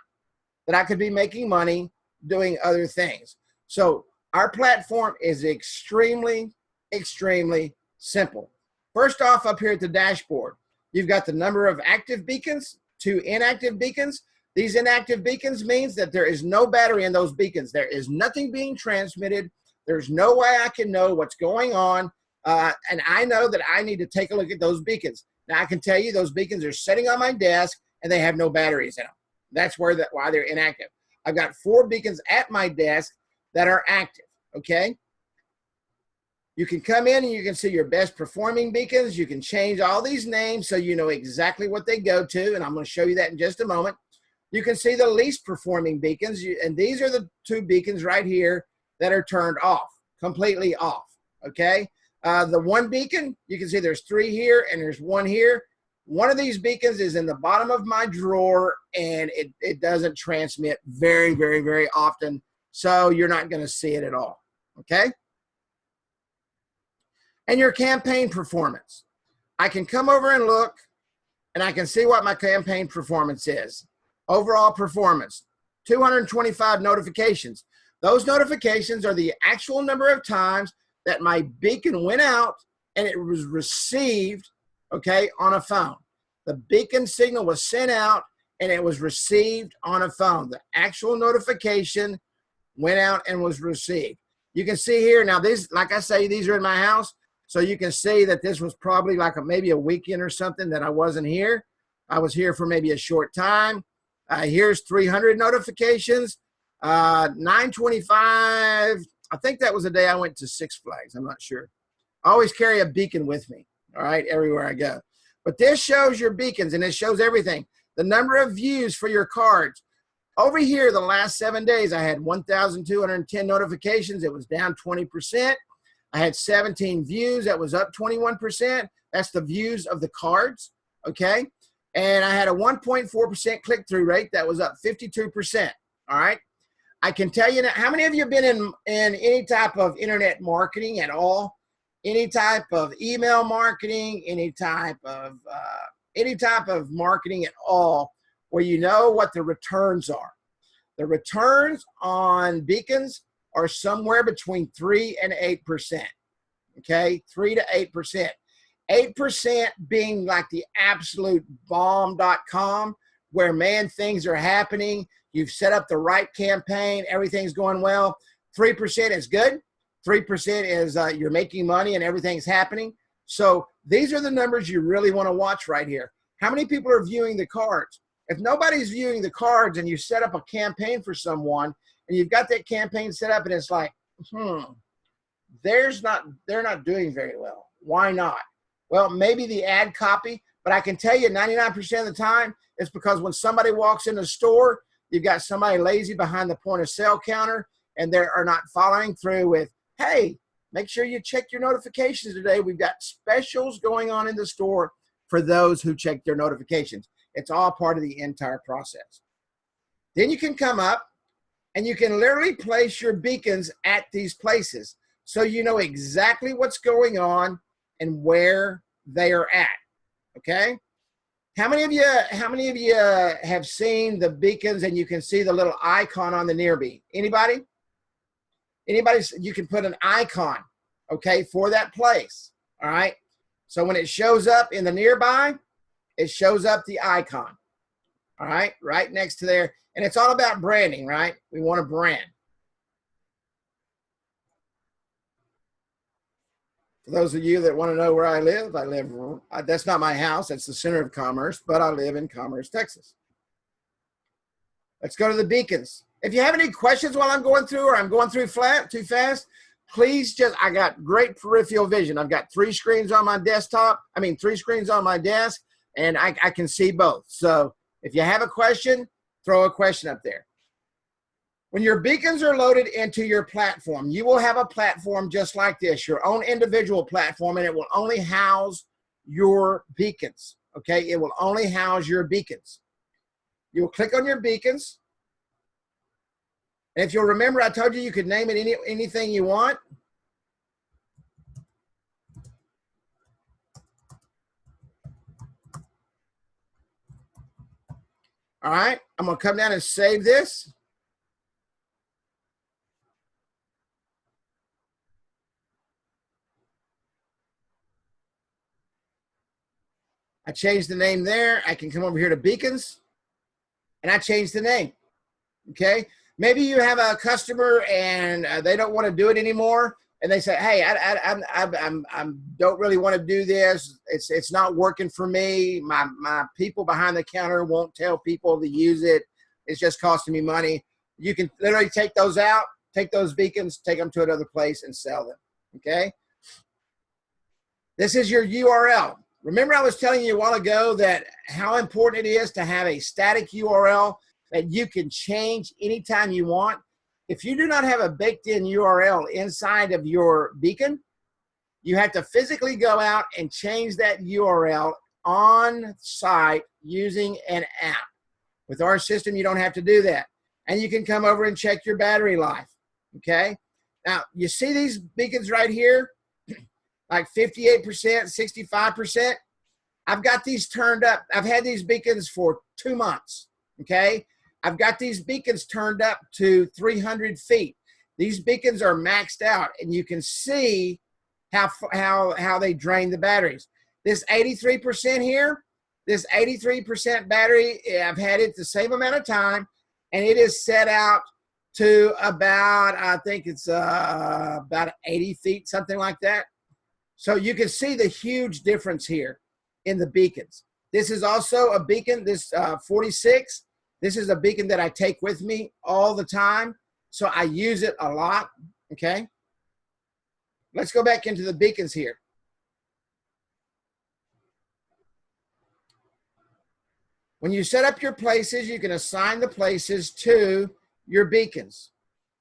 that I could be making money doing other things. So our platform is extremely, extremely simple. First off, up here at the dashboard, you've got the number of active beacons to inactive beacons. These inactive beacons means that there is no battery in those beacons. There is nothing being transmitted. There's no way I can know what's going on. And I know that I need to take a look at those beacons. Now, I can tell you those beacons are sitting on my desk and they have no batteries in them. That's why they're inactive. I've got 4 beacons at my desk that are active, okay? You can come in and you can see your best performing beacons. You can change all these names so you know exactly what they go to, and I'm going to show you that in just a moment. You can see the least performing beacons, and these are the 2 beacons right here that are turned off, completely off, okay? The 1 beacon, you can see there's 3 here and there's 1 here. One of these beacons is in the bottom of my drawer, and it doesn't transmit very, very, very often, so you're not going to see it at all, okay? And your campaign performance. I can come over and look, and I can see what my campaign performance is. Overall performance, 225 notifications. Those notifications are the actual number of times that my beacon went out and it was received, okay, on a phone. The beacon signal was sent out and it was received on a phone. The actual notification went out and was received. You can see here, now these, like I say, these are in my house. So you can see that this was probably like maybe a weekend or something that I wasn't here. I was here for maybe a short time. Here's 300 notifications, 925. I think that was the day I went to Six Flags. I'm not sure. I always carry a beacon with me, all right, everywhere I go. But this shows your beacons, and it shows everything. The number of views for your cards. Over here, the last 7 days, I had 1,210 notifications. It was down 20%. I had 17 views. That was up 21%. That's the views of the cards, okay? And I had a 1.4% click-through rate. That was up 52%, all right? I can tell you now, how many of you have been in any type of internet marketing at all? Any type of email marketing, any type of marketing at all, where you know what the returns are? The returns on beacons are somewhere between 3 and 8%, okay? 3 to 8%. 8% being like the absolute bomb.com, where, man, things are happening. You've set up the right campaign. Everything's going well. 3% is good. 3% is you're making money and everything's happening. So these are the numbers you really want to watch right here. How many people are viewing the cards? If nobody's viewing the cards and you set up a campaign for someone and you've got that campaign set up and it's like, they're not doing very well. Why not? Well, maybe the ad copy, but I can tell you 99% of the time it's because when somebody walks in the store, you've got somebody lazy behind the point of sale counter and they are not following through with, hey, make sure you check your notifications today. We've got specials going on in the store for those who check their notifications. It's all part of the entire process. Then you can come up and you can literally place your beacons at these places so you know exactly what's going on and where they are at. Okay? How many of you have seen the beacons and you can see the little icon on the nearby? Anybody? Anybody? You can put an icon, okay, for that place. All right. So when it shows up in the nearby, it shows up the icon. All right, right next to there. And it's all about branding, right? We want to brand. For those of you that want to know where I live, that's not my house. That's the center of Commerce, but I live in Commerce, Texas. Let's go to the beacons. If you have any questions while I'm going through or I'm going through too fast, please I got great peripheral vision. I've got 3 screens on my desktop. 3 screens on my desk, and I can see both. So if you have a question, throw a question up there. When your beacons are loaded into your platform, you will have a platform just like this, your own individual platform, and it will only house your beacons, okay? It will only house your beacons. You'll click on your beacons. And if you'll remember, I told you you could name it anything you want. All right, I'm gonna come down and save this. I changed the name there. I can come over here to beacons and I changed the name, okay? Maybe you have a customer and they don't want to do it anymore. And they say, hey, I don't really want to do this. It's not working for me. My people behind the counter won't tell people to use it. It's just costing me money. You can literally take those out, take those beacons, take them to another place and sell them, okay? This is your URL. Remember I was telling you a while ago that how important it is to have a static URL that you can change anytime you want. If you do not have a baked-in URL inside of your beacon, you have to physically go out and change that URL on site using an app. With our system, you don't have to do that. And you can come over and check your battery life, okay? Now, you see these beacons right here? Like 58%, 65%. I've got these turned up. I've had these beacons for 2 months, okay? I've got these beacons turned up to 300 feet. These beacons are maxed out, and you can see how they drain the batteries. This 83% here, this 83% battery, I've had it the same amount of time, and it is set out to about, I think it's about 80 feet, something like that. So you can see the huge difference here in the beacons. This is also a beacon, this 46. This is a beacon that I take with me all the time. So I use it a lot, okay? Let's go back into the beacons here. When you set up your places, you can assign the places to your beacons.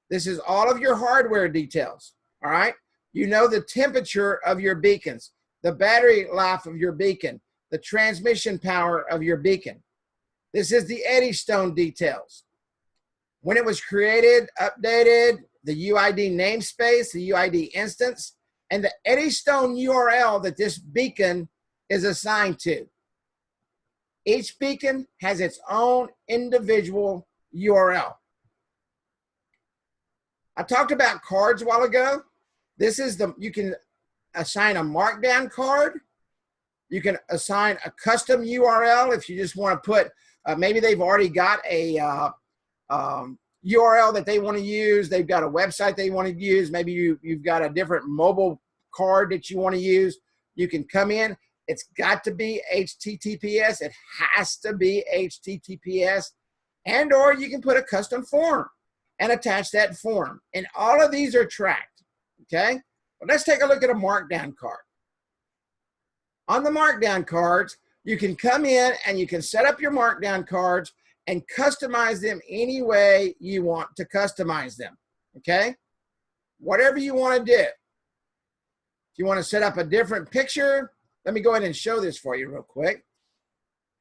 This is all of your hardware details, all right? You know the temperature of your beacons, the battery life of your beacon, the transmission power of your beacon. This is the Eddystone details. When it was created, updated, the UID namespace, the UID instance, and the Eddystone URL that this beacon is assigned to. Each beacon has its own individual URL. I talked about cards a while ago. This is you can assign a Markdown card. You can assign a custom URL if you just want to put, maybe they've already got a URL that they want to use. They've got a website they want to use. Maybe you've got a different mobile card that you want to use. You can come in. It's got to be HTTPS. It has to be HTTPS. And or you can put a custom form and attach that form. And all of these are tracked, okay? Well, let's take a look at a Markdown card. On the Markdown cards, you can come in and you can set up your Markdown cards and customize them any way you want to customize them, okay? Whatever you want to do. If you want to set up a different picture, let me go ahead and show this for you real quick.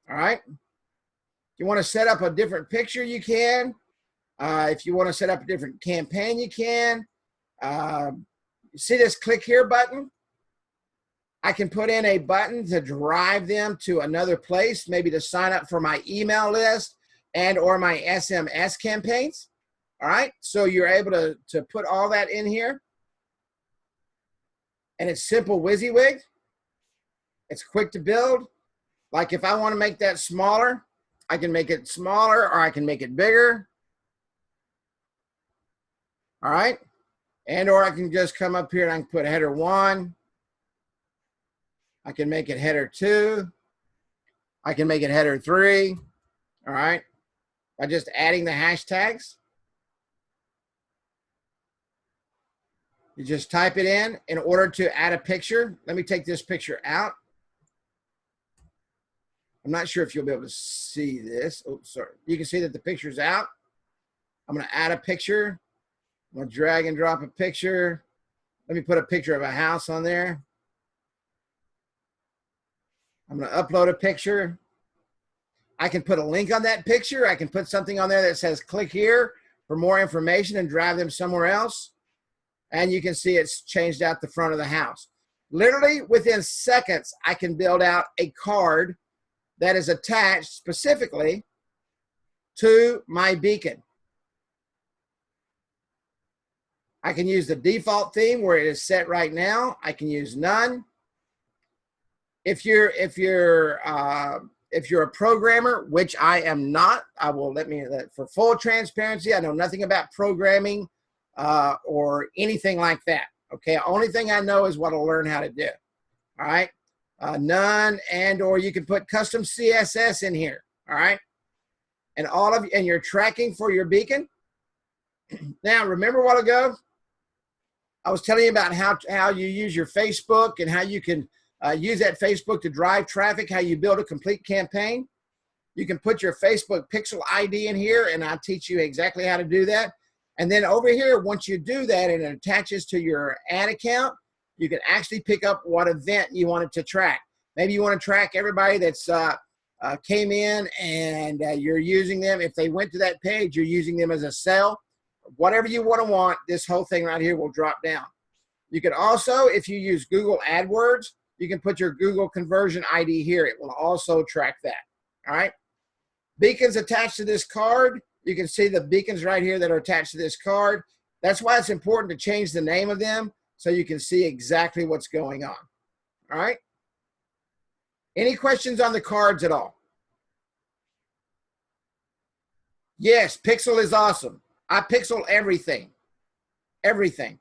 All right. If you want to set up a different picture, you can. If you want to set up a different campaign, you can. See this click here button? I can put in a button to drive them to another place, maybe to sign up for my email list and or my SMS campaigns. All right, so you're able to put all that in here. And it's simple WYSIWYG. It's quick to build. Like if I want to make that smaller, I can make it smaller or I can make it bigger. All right, and or I can just come up here and I can put header 1. I can make it header 2. I can make it header 3. All right, by just adding the hashtags. You just type it in order to add a picture. Let me take this picture out. I'm not sure if you'll be able to see this. Oh, sorry. You can see that the picture's out. I'm going to add a picture. I'm going to drag and drop a picture. Let me put a picture of a house on there. I'm going to upload a picture. I can put a link on that picture. I can put something on there that says click here for more information and drive them somewhere else. And you can see it's changed out the front of the house. Literally within seconds, I can build out a card that is attached specifically to my beacon. I can use the default theme where it is set right now. I can use none. If you're a programmer, which I am not, for full transparency, I know nothing about programming or anything like that. Okay, only thing I know is what I'll learn how to do. All right, none, and or you can put custom CSS in here. All right, and and you're tracking for your beacon. Now, remember a while ago, I was telling you about how you use your Facebook and how you can use that Facebook to drive traffic, how you build a complete campaign. You can put your Facebook pixel ID in here, and I'll teach you exactly how to do that. And then over here, once you do that and it attaches to your ad account, you can actually pick up what event you want it to track. Maybe you want to track everybody that's came in and you're using them. If they went to that page, you're using them as a sale. Whatever you want, this whole thing right here will drop down. You can also, if you use Google AdWords, you can put your Google conversion ID here. It will also track that. All right. Beacons attached to this card. You can see the beacons right here that are attached to this card. That's why it's important to change the name of them so you can see exactly what's going on. All right. Any questions on the cards at all? Yes, Pixel is awesome. I pixel everything. Everything.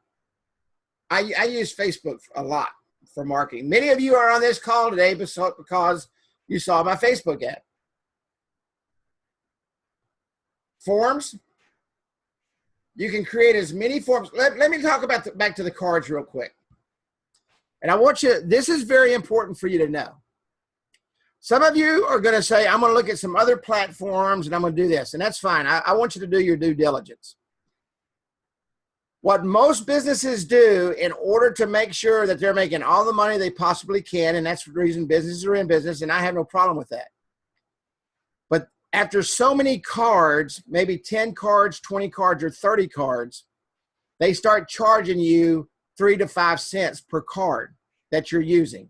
I use Facebook a lot for marketing. Many of you are on this call today because you saw my Facebook ad. Forms. You can create as many forms. Let me talk about back to the cards real quick. And I want you, this is very important for you to know. Some of you are going to say, I'm going to look at some other platforms and I'm going to do this. And that's fine. I want you to do your due diligence. What most businesses do in order to make sure that they're making all the money they possibly can, and that's the reason businesses are in business, and I have no problem with that. But after so many cards, maybe 10 cards, 20 cards, or 30 cards, they start charging you 3 to 5 cents per card that you're using.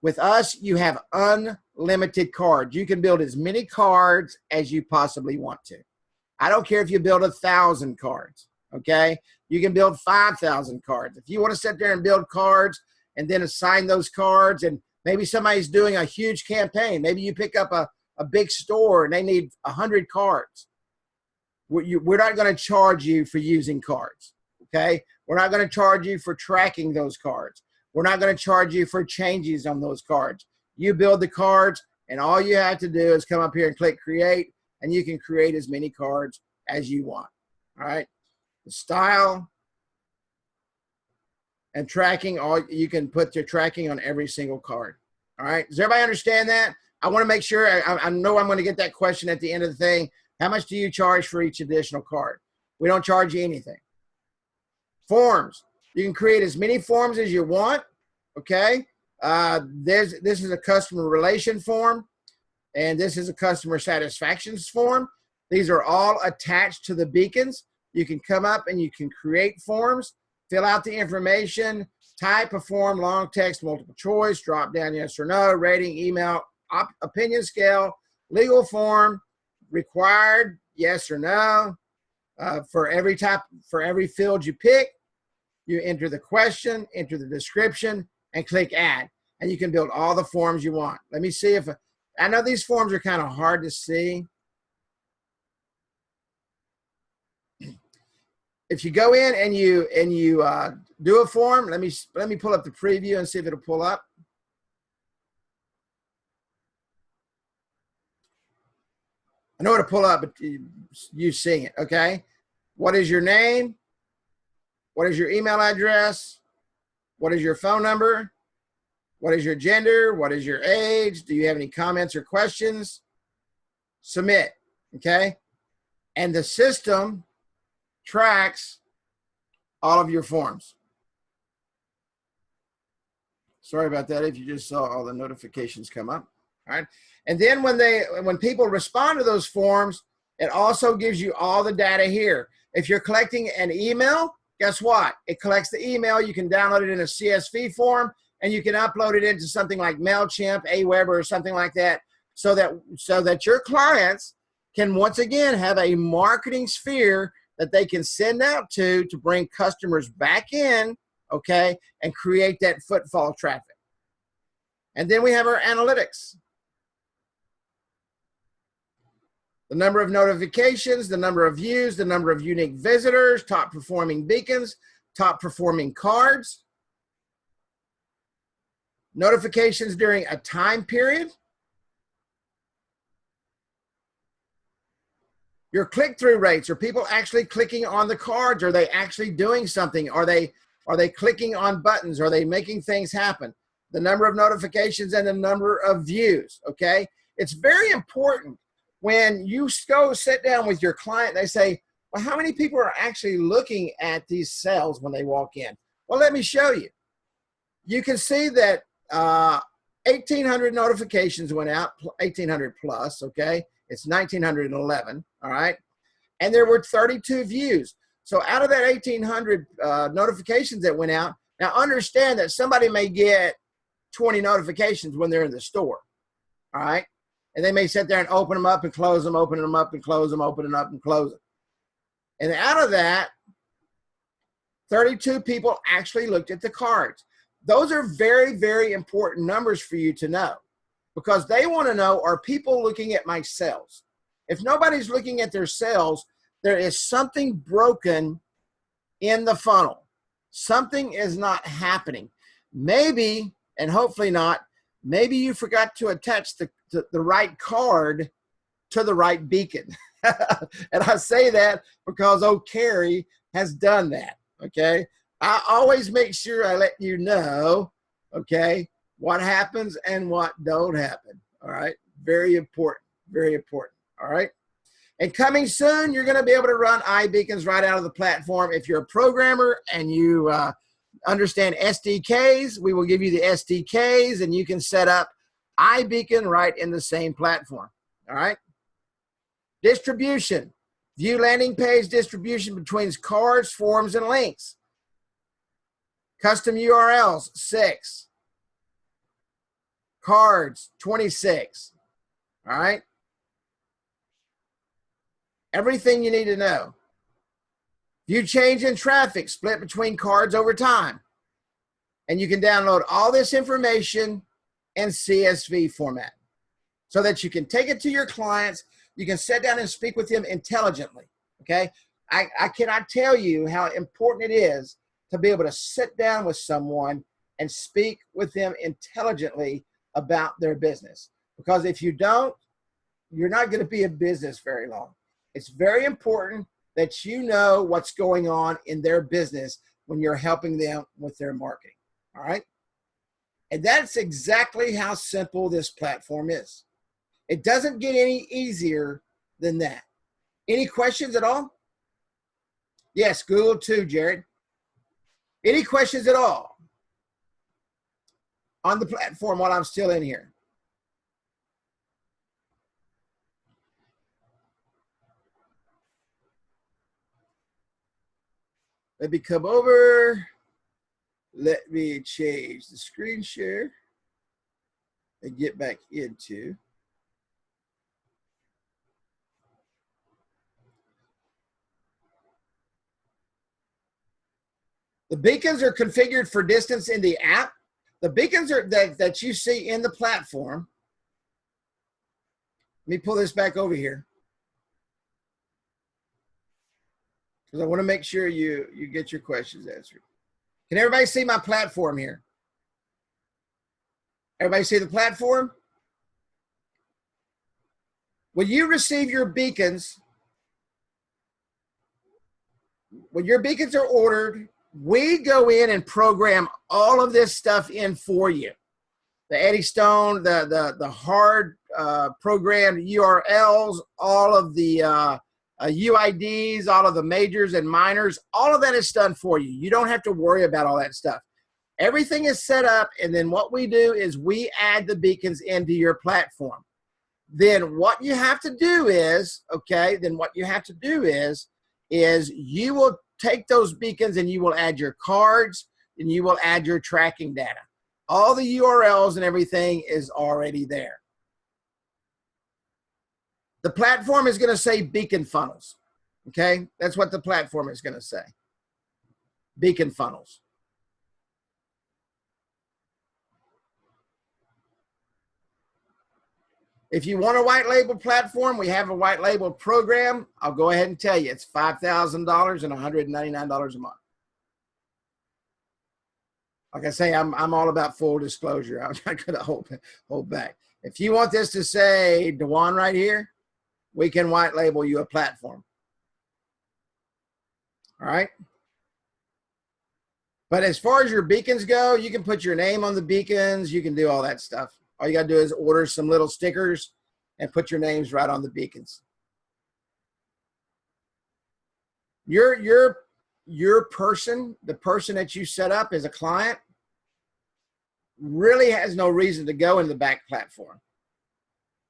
With us, you have unlimited cards. You can build as many cards as you possibly want to. I don't care if you build 1,000 cards, okay? You can build 5,000 cards. If you want to sit there and build cards and then assign those cards, and maybe somebody's doing a huge campaign. Maybe you pick up a big store and they need 100 cards. We're not going to charge you for using cards, okay? We're not going to charge you for tracking those cards. We're not going to charge you for changes on those cards. You build the cards, and all you have to do is come up here and click create, and you can create as many cards as you want. All right. The style and tracking, you can put your tracking on every single card. All right. Does everybody understand that? I want to make sure, I know I'm going to get that question at the end of the thing. How much do you charge for each additional card? We don't charge you anything. Forms. You can create as many forms as you want, okay? This is a customer relation form, and this is a customer satisfaction form. These are all attached to the beacons. You can come up and you can create forms, fill out the information, type a form, long text, multiple choice, drop down yes or no, rating, email, opinion scale, legal form, required, yes or no. For every field you pick, you enter the question, enter the description, and click add. And you can build all the forms you want. Let me see if, I know these forms are kind of hard to see. If you go in and you do a form, let me pull up the preview and see if it'll pull up. I know it'll pull up, but you seeing it, okay? What is your name? What is your email address? What is your phone number? What is your gender? What is your age? Do you have any comments or questions? Submit, okay? And the system tracks all of your forms. Sorry about that if you just saw all the notifications come up. All right. And then when people respond to those forms, it also gives you all the data here. If you're collecting an email, guess what? It collects the email. You can download it in a CSV form, and you can upload it into something like MailChimp, Aweber, or something like that, so that your clients can once again have a marketing sphere that they can send out to bring customers back in, okay, and create that footfall traffic. And then we have our analytics. The number of notifications, the number of views, the number of unique visitors, top performing beacons, top performing cards, notifications during a time period, your click-through rates. Are people actually clicking on the cards? Are they actually doing something? Are they clicking on buttons? Are they making things happen? The number of notifications and the number of views, okay? It's very important when you go sit down with your client, they say, well, how many people are actually looking at these cells when they walk in? Well, let me show you. You can see that 1,800 notifications went out, 1,800 plus, okay? It's 1,911, all right? And there were 32 views. So out of that 1,800 notifications that went out, now understand that somebody may get 20 notifications when they're in the store, all right? And they may sit there and open them up and close them, open them up and close them, open them up and close them. And out of that, 32 people actually looked at the cards. Those are very, very important numbers for you to know, because they want to know, are people looking at my cells? If nobody's looking at their cells, there is something broken in the funnel. Something is not happening. Maybe, and hopefully not, maybe you forgot to attach the right card to the right beacon. And I say that because old Carrie has done that, okay? I always make sure I let you know, okay, what happens and what don't happen, all right? Very important, all right? And coming soon, you're going to be able to run iBeacons right out of the platform. If you're a programmer and you understand SDKs, we will give you the SDKs, and you can set up iBeacon right in the same platform, all right? Distribution. View landing page distribution between cards, forms, and links. Custom URLs, 6. Cards, 26, all right? Everything you need to know. View change in traffic, split between cards over time. And you can download all this information in CSV format so that you can take it to your clients. You can sit down and speak with them intelligently, okay? I cannot tell you how important it is to be able to sit down with someone and speak with them intelligently about their business. Because if you don't, you're not going to be in business very long. It's very important that you know what's going on in their business when you're helping them with their marketing, all right? And that's exactly how simple this platform is. It doesn't get any easier than that. Any questions at all? Yes, Google too, Jared. Any questions at all on the platform while I'm still in here? Let me come over. Let me change the screen share and get back into. The beacons are configured for distance in the app. The beacons are that you see in the platform. Let me pull this back over here, because I want to make sure you get your questions answered. Can everybody see my platform here? Everybody see the platform? When you receive your beacons, when your beacons are ordered, we go in and program all of this stuff in for you. The Eddie Stone, the hard programmed URLs, all of the UIDs, all of the majors and minors, all of that is done for you. You don't have to worry about all that stuff. Everything is set up, and then what we do is we add the beacons into your platform. Then what you have to do is, you will take those beacons and you will add your cards and you will add your tracking data. All the URLs and everything is already there. The platform is going to say beacon funnels. Okay, that's what the platform is going to say. Beacon funnels. If you want a white label platform, we have a white label program. I'll go ahead and tell you, it's $5,000 and $199 a month. Like I say, I'm all about full disclosure. I'm not going to hold back. If you want this to say Dewan right here, we can white label you a platform. All right. But as far as your beacons go, you can put your name on the beacons. You can do all that stuff. All you got to do is order some little stickers and put your names right on the beacons. Your person, the person that you set up as a client, really has no reason to go in the back platform.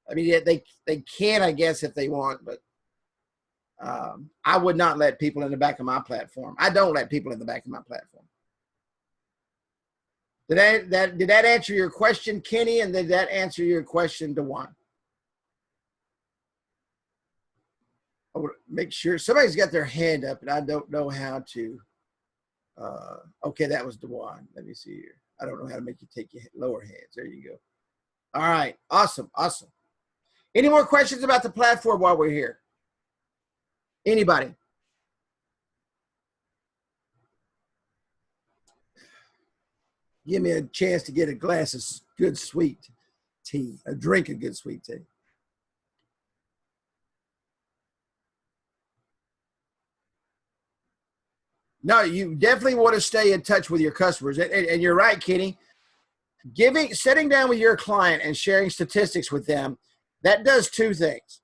I mean, they can, I guess, if they want, but I would not let people in the back of my platform. I don't let people in the back of my platform. Did that answer your question, Kenny? And did that answer your question, Dewan? I would make sure somebody's got their hand up, and I don't know how to. Okay, that was Dewan. Let me see here. I don't know how to make you take your lower hands. There you go. All right, awesome, awesome. Any more questions about the platform while we're here? Anybody? Give me a chance to get a glass of good sweet tea, a drink of good sweet tea. No, you definitely want to stay in touch with your customers. And you're right, Kenny. Sitting down with your client and sharing statistics with them, that does two things.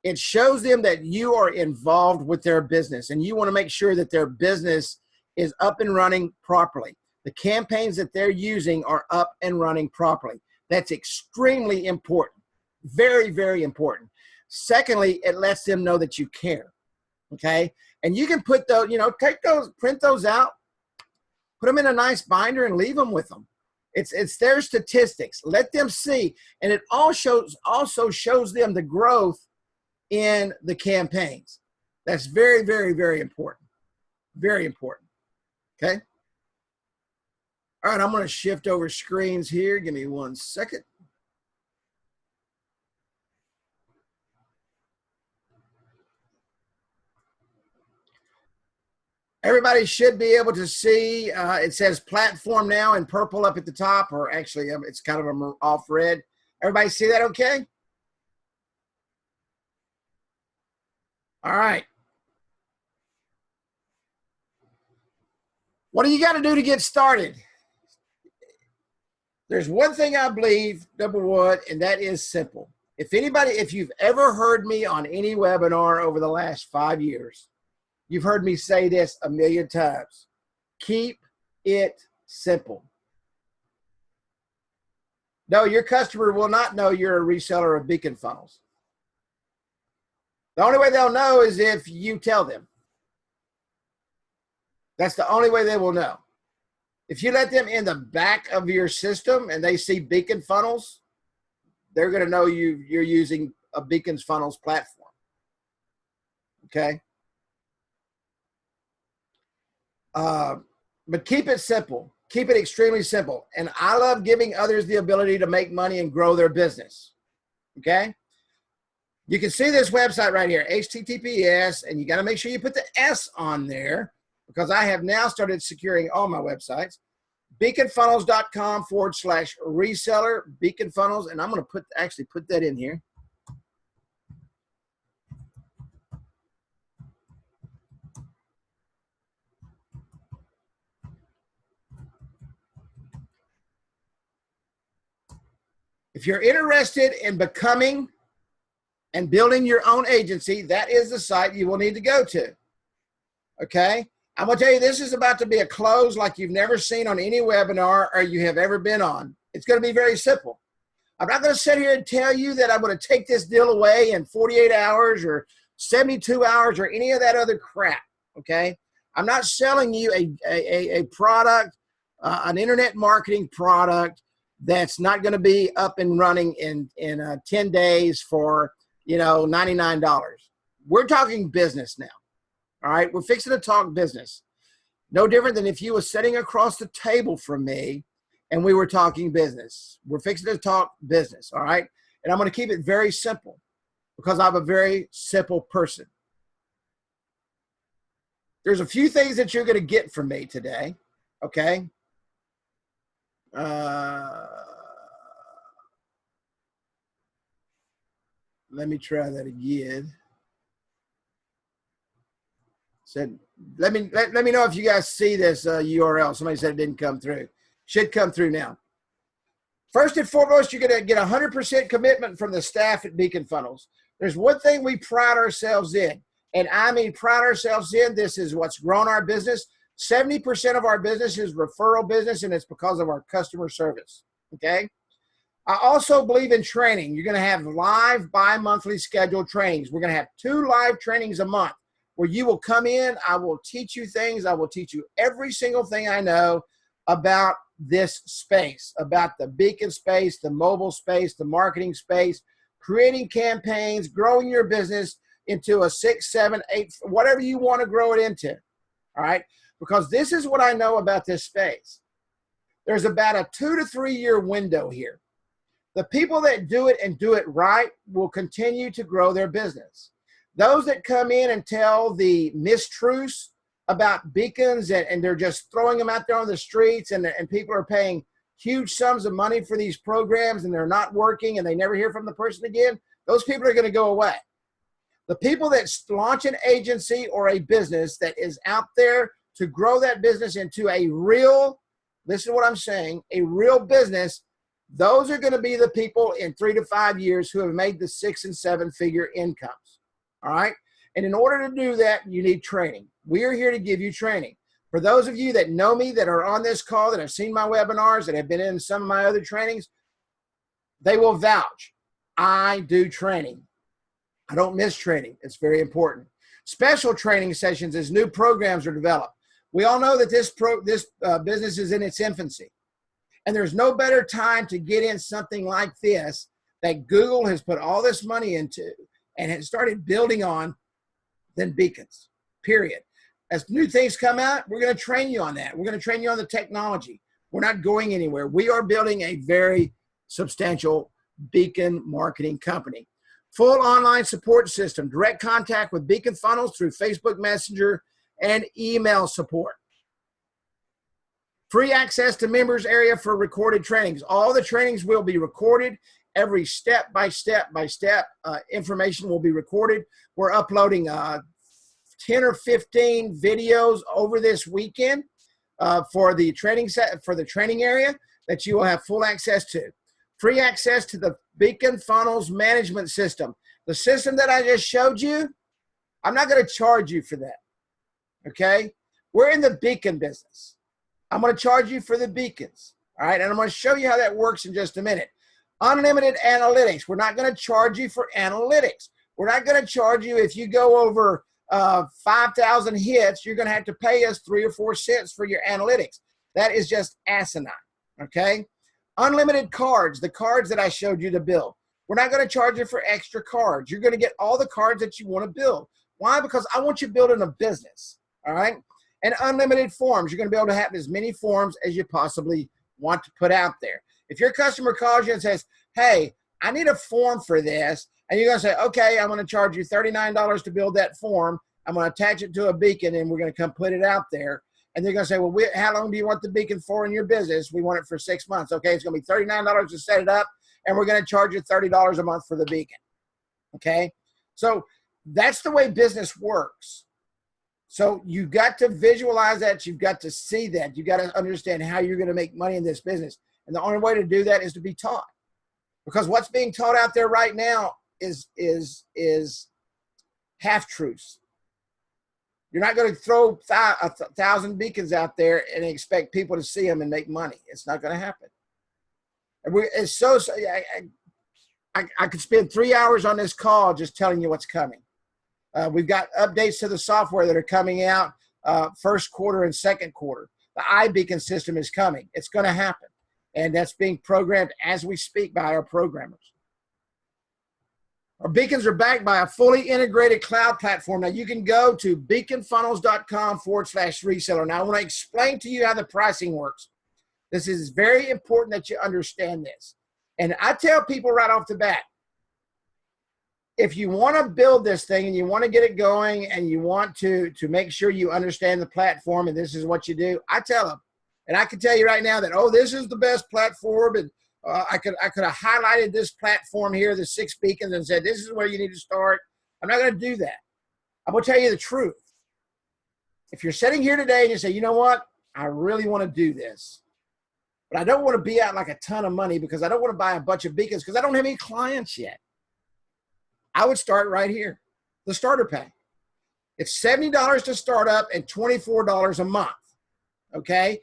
It shows them that you are involved with their business, and you want to make sure that their business is up and running properly. The campaigns that they're using are up and running properly. That's extremely important. Very, very important. Secondly, it lets them know that you care. Okay. And you can put those, take those, print those out, put them in a nice binder and leave them with them. It's their statistics. Let them see. And it also shows them the growth in the campaigns. That's very, very, very important. Very important. Okay. All right, I'm going to shift over screens here. Give me 1 second. Everybody should be able to see, it says platform now in purple up at the top, or actually it's kind of off red. Everybody see that okay? All right. What do you got to do to get started? There's one thing I believe, number one, and that is simple. if you've ever heard me on any webinar over the last 5 years, you've heard me say this a million times. Keep it simple. No, your customer will not know you're a reseller of beacon funnels. The only way they'll know is if you tell them. That's the only way they will know. If you let them in the back of your system and they see beacon funnels, they're going to know you're using a beacon funnels platform. Okay? But keep it simple. Keep it extremely simple. And I love giving others the ability to make money and grow their business. Okay? You can see this website right here, HTTPS, and you got to make sure you put the S on there because I have now started securing all my websites. beaconfunnels.com/reseller, beacon funnels, and I'm going to actually put that in here. If you're interested in becoming and building your own agency, that is the site you will need to go to. Okay? I'm going to tell you, this is about to be a close like you've never seen on any webinar or you have ever been on. It's going to be very simple. I'm not going to sit here and tell you that I'm going to take this deal away in 48 hours or 72 hours or any of that other crap. Okay? I'm not selling you a product, an internet marketing product that's not going to be up and running in 10 days for, $99. We're talking business now. All right, we're fixing to talk business. No different than if you were sitting across the table from me and we were talking business. We're fixing to talk business, all right? And I'm going to keep it very simple because I'm a very simple person. There's a few things that you're going to get from me today, okay? Let me try that again. Said, let me know if you guys see this URL. Somebody said it didn't come through. Should come through now. First and foremost, you're going to get 100% commitment from the staff at Beacon Funnels. There's one thing we pride ourselves in, and I mean pride ourselves in. This is what's grown our business. 70% of our business is referral business, and it's because of our customer service. Okay? I also believe in training. You're going to have live bi-monthly scheduled trainings. We're going to have 2 live trainings a month, where you will come in, I will teach you things, I will teach you every single thing I know about this space, about the beacon space, the mobile space, the marketing space, creating campaigns, growing your business into a 6, 7, 8, whatever you want to grow it into, all right? Because this is what I know about this space. There's about a 2 to 3 year window here. The people that do it and do it right will continue to grow their business. Those that come in and tell the mistruths about beacons and they're just throwing them out there on the streets and people are paying huge sums of money for these programs and they're not working and they never hear from the person again, those people are going to go away. The people that launch an agency or a business that is out there to grow that business into a real, listen to what I'm saying, a real business, those are going to be the people in 3 to 5 years who have made the 6 and 7 figure incomes. All right. And in order to do that, you need training. We are here to give you training. For those of you that know me, that are on this call, that have seen my webinars, that have been in some of my other trainings, they will vouch. I do training. I don't miss training. It's very important. Special training sessions as new programs are developed. We all know that this business is in its infancy. And there's no better time to get in something like this that Google has put all this money into and has started building on than beacons, period. As new things come out, we're going to train you on that. We're going to train you on the technology. We're not going anywhere. We are building a very substantial beacon marketing company. Full online support system, direct contact with Beacon Funnels through Facebook Messenger and email support. Free access to members area for recorded trainings. All the trainings will be recorded. Every step by step information will be recorded. We're uploading 10 or 15 videos over this weekend for the training area that you will have full access to. Free access to the Beacon Funnels Management System. The system that I just showed you, I'm not going to charge you for that, okay? We're in the beacon business. I'm going to charge you for the beacons, all right? And I'm going to show you how that works in just a minute. Unlimited analytics. We're not going to charge you for analytics. We're not going to charge you if you go over 5,000 hits, you're going to have to pay us 3 or 4 cents for your analytics. That is just asinine, okay? Unlimited cards, the cards that I showed you to build. We're not going to charge you for extra cards. You're going to get all the cards that you want to build. Why? Because I want you building a business, all right? And unlimited forms. You're going to be able to have as many forms as you possibly want to put out there. If your customer calls you and says, hey, I need a form for this, and you're going to say, okay, I'm going to charge you $39 to build that form. I'm going to attach it to a beacon, and we're going to come put it out there. And they're going to say, well, how long do you want the beacon for in your business? We want it for 6 months. Okay, it's going to be $39 to set it up, and we're going to charge you $30 a month for the beacon. Okay, so that's the way business works. So you've got to visualize that. You've got to see that. You've got to understand how you're going to make money in this business. And the only way to do that is to be taught. Because what's being taught out there right now is half-truths. You're not going to throw 1,000 beacons out there and expect people to see them and make money. It's not going to happen. And I could spend 3 hours on this call just telling you what's coming. We've got updates to the software that are coming out first quarter and second quarter. The iBeacon system is coming. It's going to happen. And that's being programmed as we speak by our programmers. Our beacons are backed by a fully integrated cloud platform. Now you can go to beaconfunnels.com/reseller. Now I want to explain to you how the pricing works. This is very important that you understand this. And I tell people right off the bat, if you want to build this thing and you want to get it going and you want to make sure you understand the platform and this is what you do, I tell them. And I can tell you right now that, oh, this is the best platform. And I could have highlighted this platform here, the 6 beacons, and said, this is where you need to start. I'm not going to do that. I'm going to tell you the truth. If you're sitting here today and you say, you know what, I really want to do this, but I don't want to be out like a ton of money because I don't want to buy a bunch of beacons because I don't have any clients yet. I would start right here, the starter pack. It's $70 to start up and $24 a month, okay?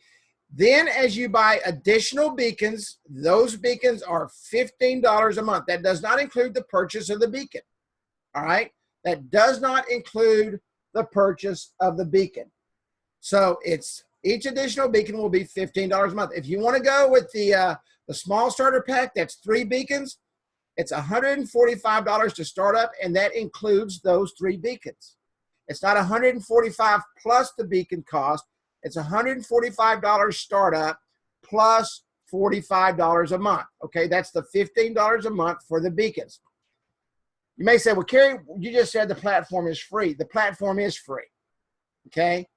Then as you buy additional beacons, those beacons are $15 a month. That does not include the purchase of the beacon, all right? That does not include the purchase of the beacon. So it's each additional beacon will be $15 a month. If you want to go with the small starter pack, that's 3 beacons. It's $145 to start up, and that includes those 3 beacons. It's not $145 plus the beacon cost. It's $145 startup plus $45 a month. Okay, that's the $15 a month for the beacons. You may say, well, Kerry, you just said the platform is free. The platform is free. Okay,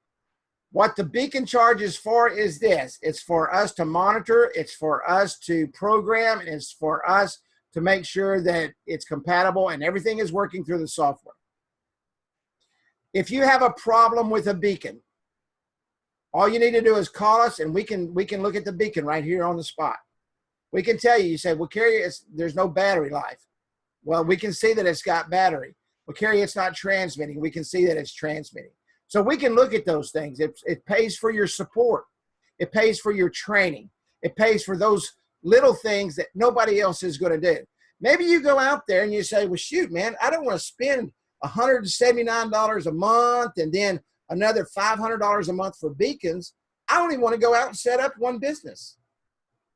what the beacon charges for is this. It's for us to monitor. It's for us to program. And it's for us to make sure that it's compatible and everything is working through the software. If you have a problem with a beacon, all you need to do is call us and we can look at the beacon right here on the spot. We can tell you, you say, well, Kerry, there's no battery life. Well, we can see that it's got battery. Well, Kerry, it's not transmitting. We can see that it's transmitting. So we can look at those things. It pays for your support. It pays for your training. It pays for those little things that nobody else is going to do. Maybe you go out there and you say, well, shoot, man, I don't want to spend $179 a month and then another $500 a month for beacons. I only want to go out and set up one business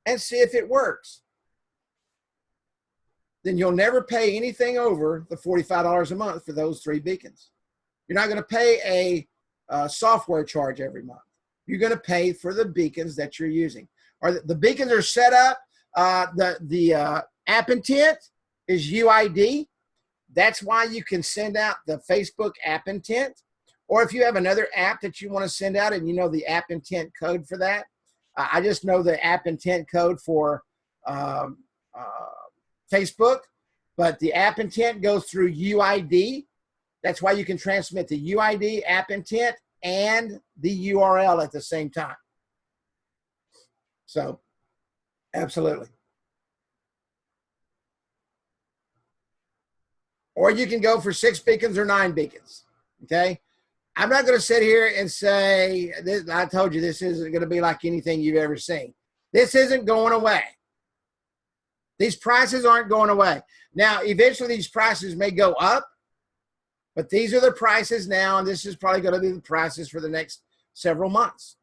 and see if it works. Then you'll never pay anything over the $45 a month for those 3 beacons. You're not going to pay a software charge every month. You're going to pay for the beacons that you're using. Or the beacons are set up. The app intent is UID. That's why you can send out the Facebook app intent. Or if you have another app that you want to send out and you know the app intent code for that. I just know the app intent code for Facebook, but the app intent goes through UID. That's why you can transmit the UID, app intent, and the URL at the same time. So, absolutely. Or you can go for 6 beacons or 9 beacons, okay? I'm not going to sit here and say, this, I told you this isn't going to be like anything you've ever seen. This isn't going away. These prices aren't going away. Now, eventually these prices may go up, but these are the prices now, and this is probably going to be the prices for the next several months.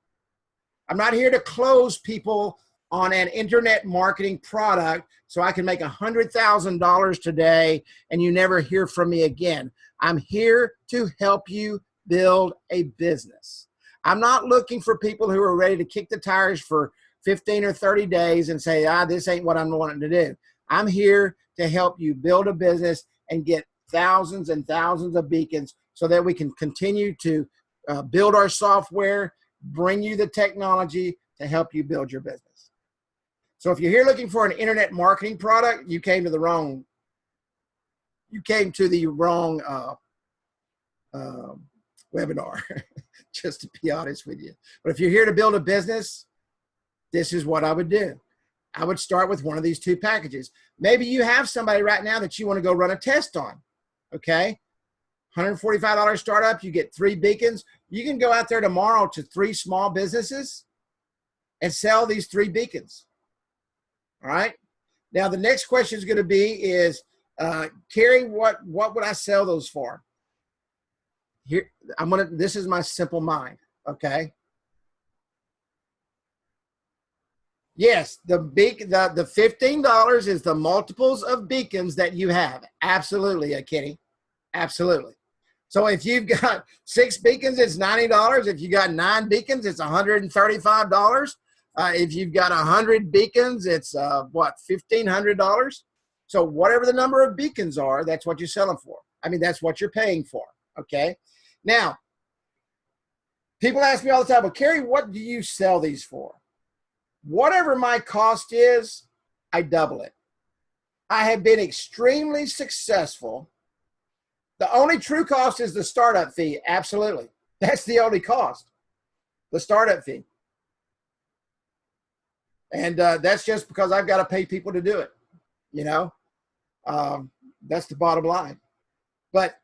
I'm not here to close people on an internet marketing product so I can make $100,000 today and you never hear from me again. I'm here to help you build a business. I'm not looking for people who are ready to kick the tires for 15 or 30 days and say, this ain't what I'm wanting to do. I'm here to help you build a business and get thousands and thousands of beacons so that we can continue to build our software, bring you the technology to help you build your business. So if you're here looking for an internet marketing product, you came to the wrong webinar, just to be honest with you. But if you're here to build a business, this is what I would do. I would start with one of these 2 packages. Maybe you have somebody right now that you want to go run a test on, okay? $145 startup, you get 3 beacons. You can go out there tomorrow to 3 small businesses and sell these 3 beacons. All right. Now the next question is going to be is, Carrie, what would I sell those for? Here, this is my simple mind. Okay. Yes, the $15 is the multiples of beacons that you have. Absolutely, Kenny. Absolutely. So if you've got 6 beacons, it's $90. If you got 9 beacons, it's $135. If you've got 100 beacons, it's what, $1,500? So whatever the number of beacons are, that's what you're selling for. I mean, that's what you're paying for. Okay. Now, people ask me all the time, well, Carrie, what do you sell these for? Whatever my cost is, I double it. I have been extremely successful. The only true cost is the startup fee. Absolutely. That's the only cost, the startup fee. And that's just because I've got to pay people to do it. You know, that's the bottom line. But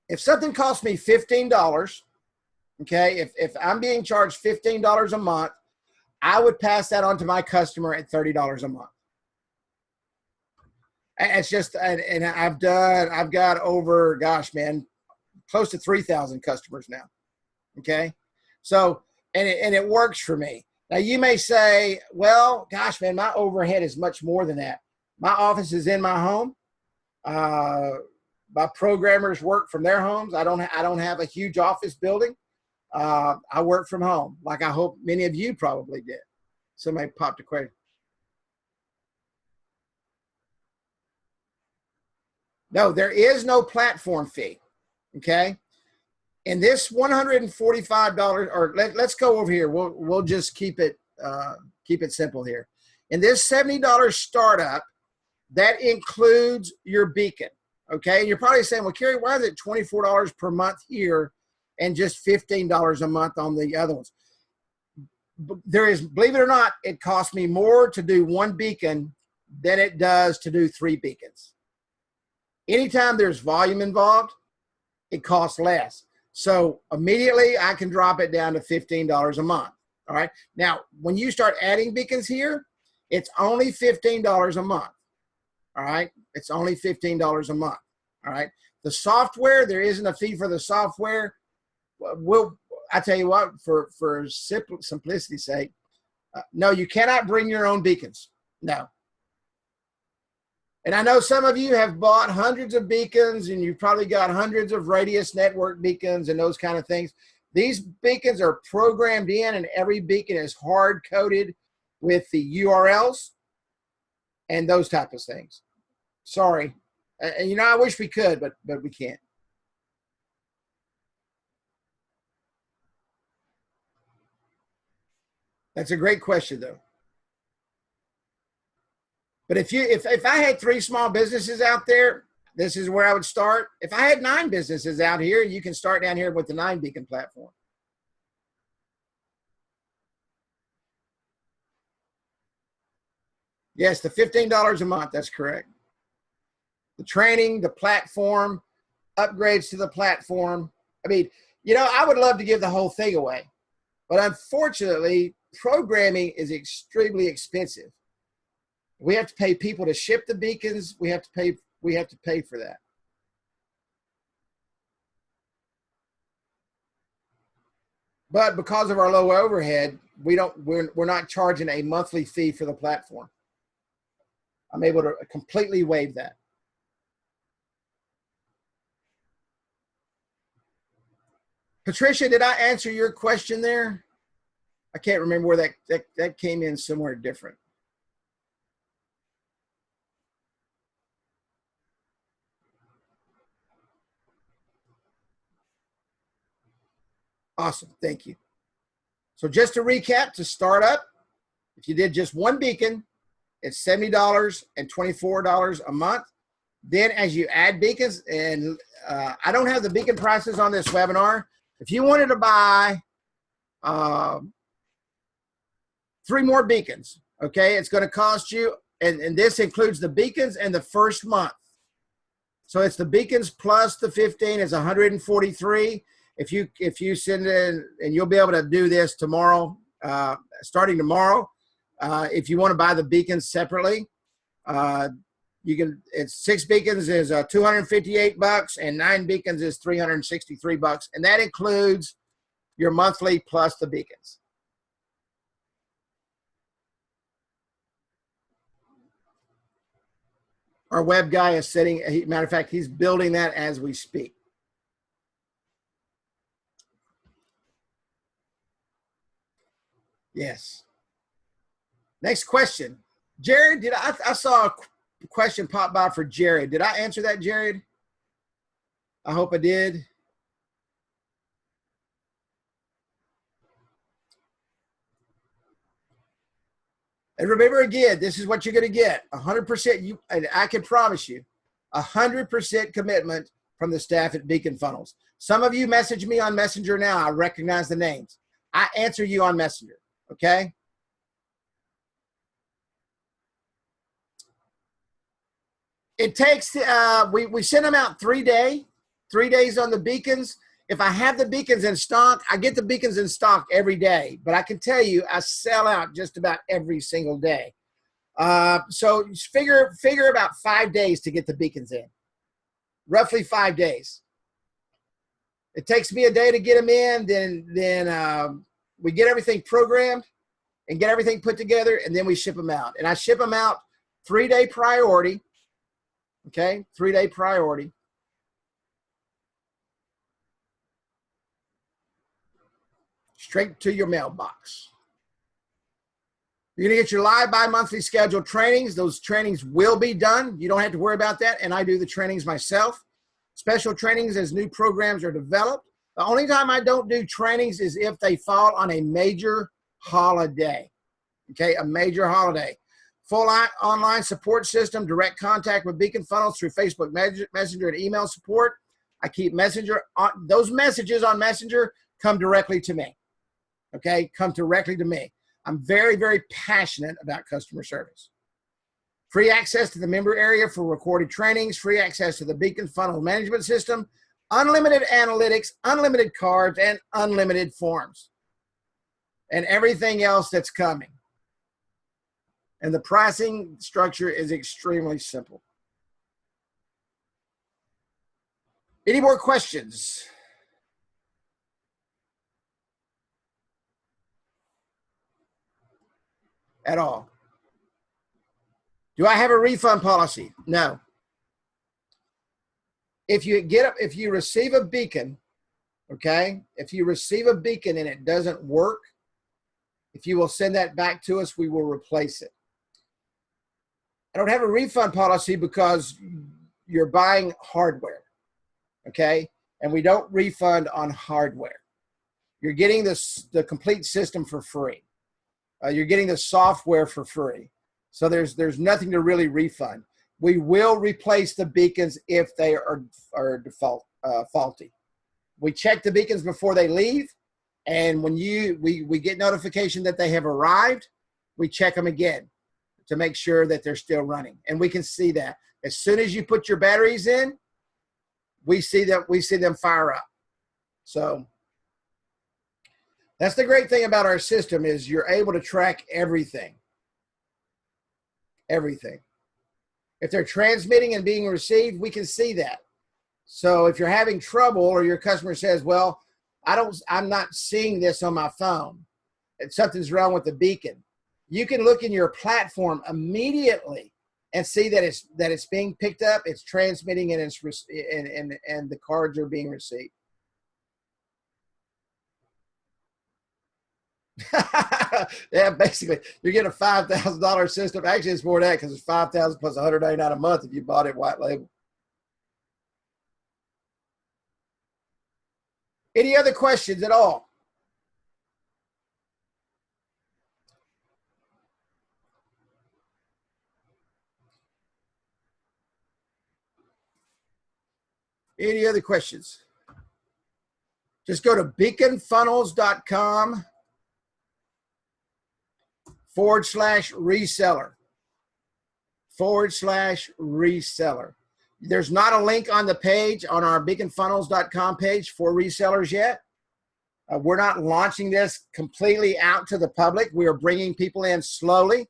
if something costs me $15, okay, if I'm being charged $15 a month, I would pass that on to my customer at $30 a month. It's just, and I've got over, gosh, man, close to 3,000 customers now. Okay. So, and it works for me. Now you may say, well, gosh, man, my overhead is much more than that. My office is in my home. My programmers work from their homes. I don't have a huge office building. I work from home, like I hope many of you probably did. Somebody popped a question. No, there is no platform fee. Okay. And this $145, or let's go over here. We'll just keep it simple here. In this $70 startup, that includes your beacon. Okay. And you're probably saying, well, Carrie, why is it $24 per month here and just $15 a month on the other ones? There is, believe it or not, it costs me more to do 1 beacon than it does to do 3 beacons. Anytime there's volume involved, it costs less. So immediately I can drop it down to $15 a month. All right. Now, when you start adding beacons here, it's only $15 a month. All right. It's only $15 a month. All right. The software, there isn't a fee for the software. I tell you what, for simplicity's sake, no, you cannot bring your own beacons. No. And I know some of you have bought hundreds of beacons and you've probably got hundreds of radius network beacons and those kind of things. These beacons are programmed in, and every beacon is hard coded with the URLs and those type of things. Sorry. And you know, I wish we could, but we can't. That's a great question though. But if I had 3 small businesses out there, this is where I would start. If I had 9 businesses out here, you can start down here with the 9 beacon platform. Yes, the $15 a month, that's correct. The training, the platform, upgrades to the platform. I mean, you know, I would love to give the whole thing away, but unfortunately, programming is extremely expensive. We have to pay people to ship the beacons. We have to pay for that. But because of our low overhead, we're not charging a monthly fee for the platform. I'm able to completely waive that. Patricia, did I answer your question there? I can't remember where that came in somewhere different. Awesome, thank you. So just to recap, to start up, if you did just one beacon, it's $70 and $24 a month. Then as you add beacons, and I don't have the beacon prices on this webinar. If you wanted to buy 3 more beacons, okay, it's going to cost you, and this includes the beacons and the first month. So it's the beacons plus the 15 is 143. If you send in, and you'll be able to do this tomorrow, starting tomorrow. If you want to buy the beacons separately, you can. It's 6 beacons is $258, and 9 beacons is $363, and that includes your monthly plus the beacons. Our web guy is sitting. Matter of fact, he's building that as we speak. Yes. Next question. Jared, I saw a question pop by for Jared. Did I answer that, Jared? I hope I did. And remember again, this is what you're going to get. 100%, and I can promise you, 100% commitment from the staff at Beacon Funnels. Some of you message me on Messenger now. I recognize the names. I answer you on Messenger, okay? It takes, we send them out 3 days on the beacons. If I have the beacons in stock, I get the beacons in stock every day. But I can tell you, I sell out just about every single day. So figure about 5 days to get the beacons in. Roughly 5 days. It takes me a day to get them in. Then we get everything programmed and get everything put together, and then we ship them out. And I ship them out 3-day priority. Okay, 3-day priority. Straight to your mailbox. You're going to get your live bi-monthly scheduled trainings. Those trainings will be done. You don't have to worry about that, and I do the trainings myself. Special trainings as new programs are developed. The only time I don't do trainings is if they fall on a major holiday. Okay, a major holiday. Full online support system, direct contact with Beacon Funnels through Facebook Messenger and email support. I keep Messenger on. Those messages on Messenger come directly to me. Okay, come directly to me. I'm very, very passionate about customer service. Free access to the member area for recorded trainings, free access to the Beacon Funnel Management System, unlimited analytics, unlimited cards, and unlimited forms, and everything else that's coming. And the pricing structure is extremely simple. Any more questions? At all? Do I have a refund policy? No. If you receive a beacon, okay, if you receive a beacon and it doesn't work, if you will send that back to us, we will replace it. I don't have a refund policy because you're buying hardware, okay? And we don't refund on hardware. You're getting the complete system for free. You're getting the software for free. So there's nothing to really refund. We will replace the beacons if they are faulty. We check the beacons before they leave, and when we get notification that they have arrived, we check them again to make sure that they're still running, and we can see that. As soon as you put your batteries in, we see them fire up. So that's the great thing about our system is you're able to track everything. Everything. If they're transmitting and being received, we can see that. So if you're having trouble or your customer says, well, I'm not seeing this on my phone, and something's wrong with the beacon, you can look in your platform immediately and see that it's being picked up, it's transmitting, and and the cards are being received. Yeah, basically, you're getting a $5,000 system. Actually, it's more than that because it's $5,000 plus $199 a month if you bought it white label. Any other questions at all? Any other questions? Just go to beaconfunnels.com/reseller. There's not a link on the page on our beaconfunnels.com page for resellers yet. We're not launching this completely out to the public. We are bringing people in slowly.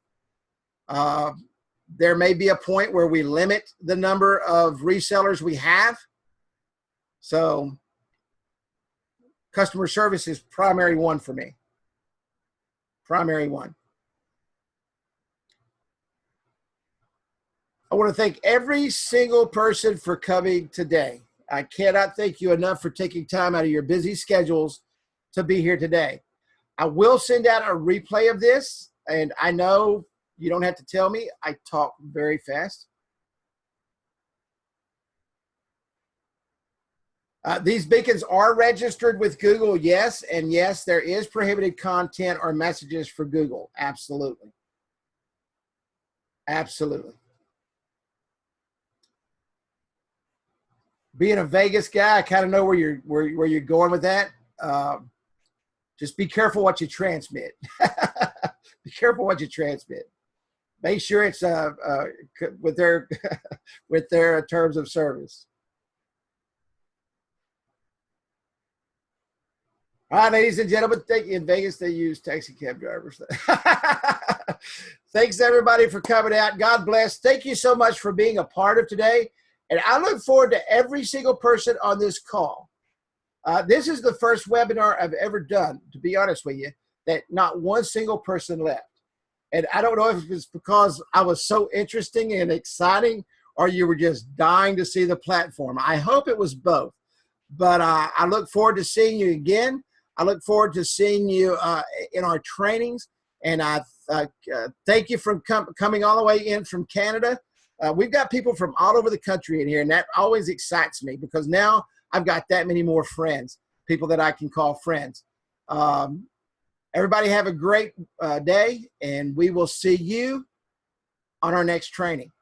There may be a point where we limit the number of resellers we have. So customer service is primary one for me. Primary one. I want to thank every single person for coming today. I cannot thank you enough for taking time out of your busy schedules to be here today. I will send out a replay of this, and I know you don't have to tell me. I talk very fast. These beacons are registered with Google, yes, and yes, there is prohibited content or messages for Google. Absolutely. Absolutely. Being a Vegas guy, I kind of know where you're going with that. Just be careful what you transmit. Be careful what you transmit. Make sure it's with their with their terms of service. All right, ladies and gentlemen, thank you. In Vegas, they use taxi cab drivers. Thanks, everybody, for coming out. God bless. Thank you so much for being a part of today. And I look forward to every single person on this call. This is the first webinar I've ever done, to be honest with you, that not one single person left. And I don't know if it's because I was so interesting and exciting or you were just dying to see the platform. I hope it was both. But I look forward to seeing you again. I look forward to seeing you in our trainings. And I thank you for coming all the way in from Canada. We've got people from all over the country in here, and that always excites me because now I've got that many more friends, people that I can call friends. Everybody have a great day, and we will see you on our next training.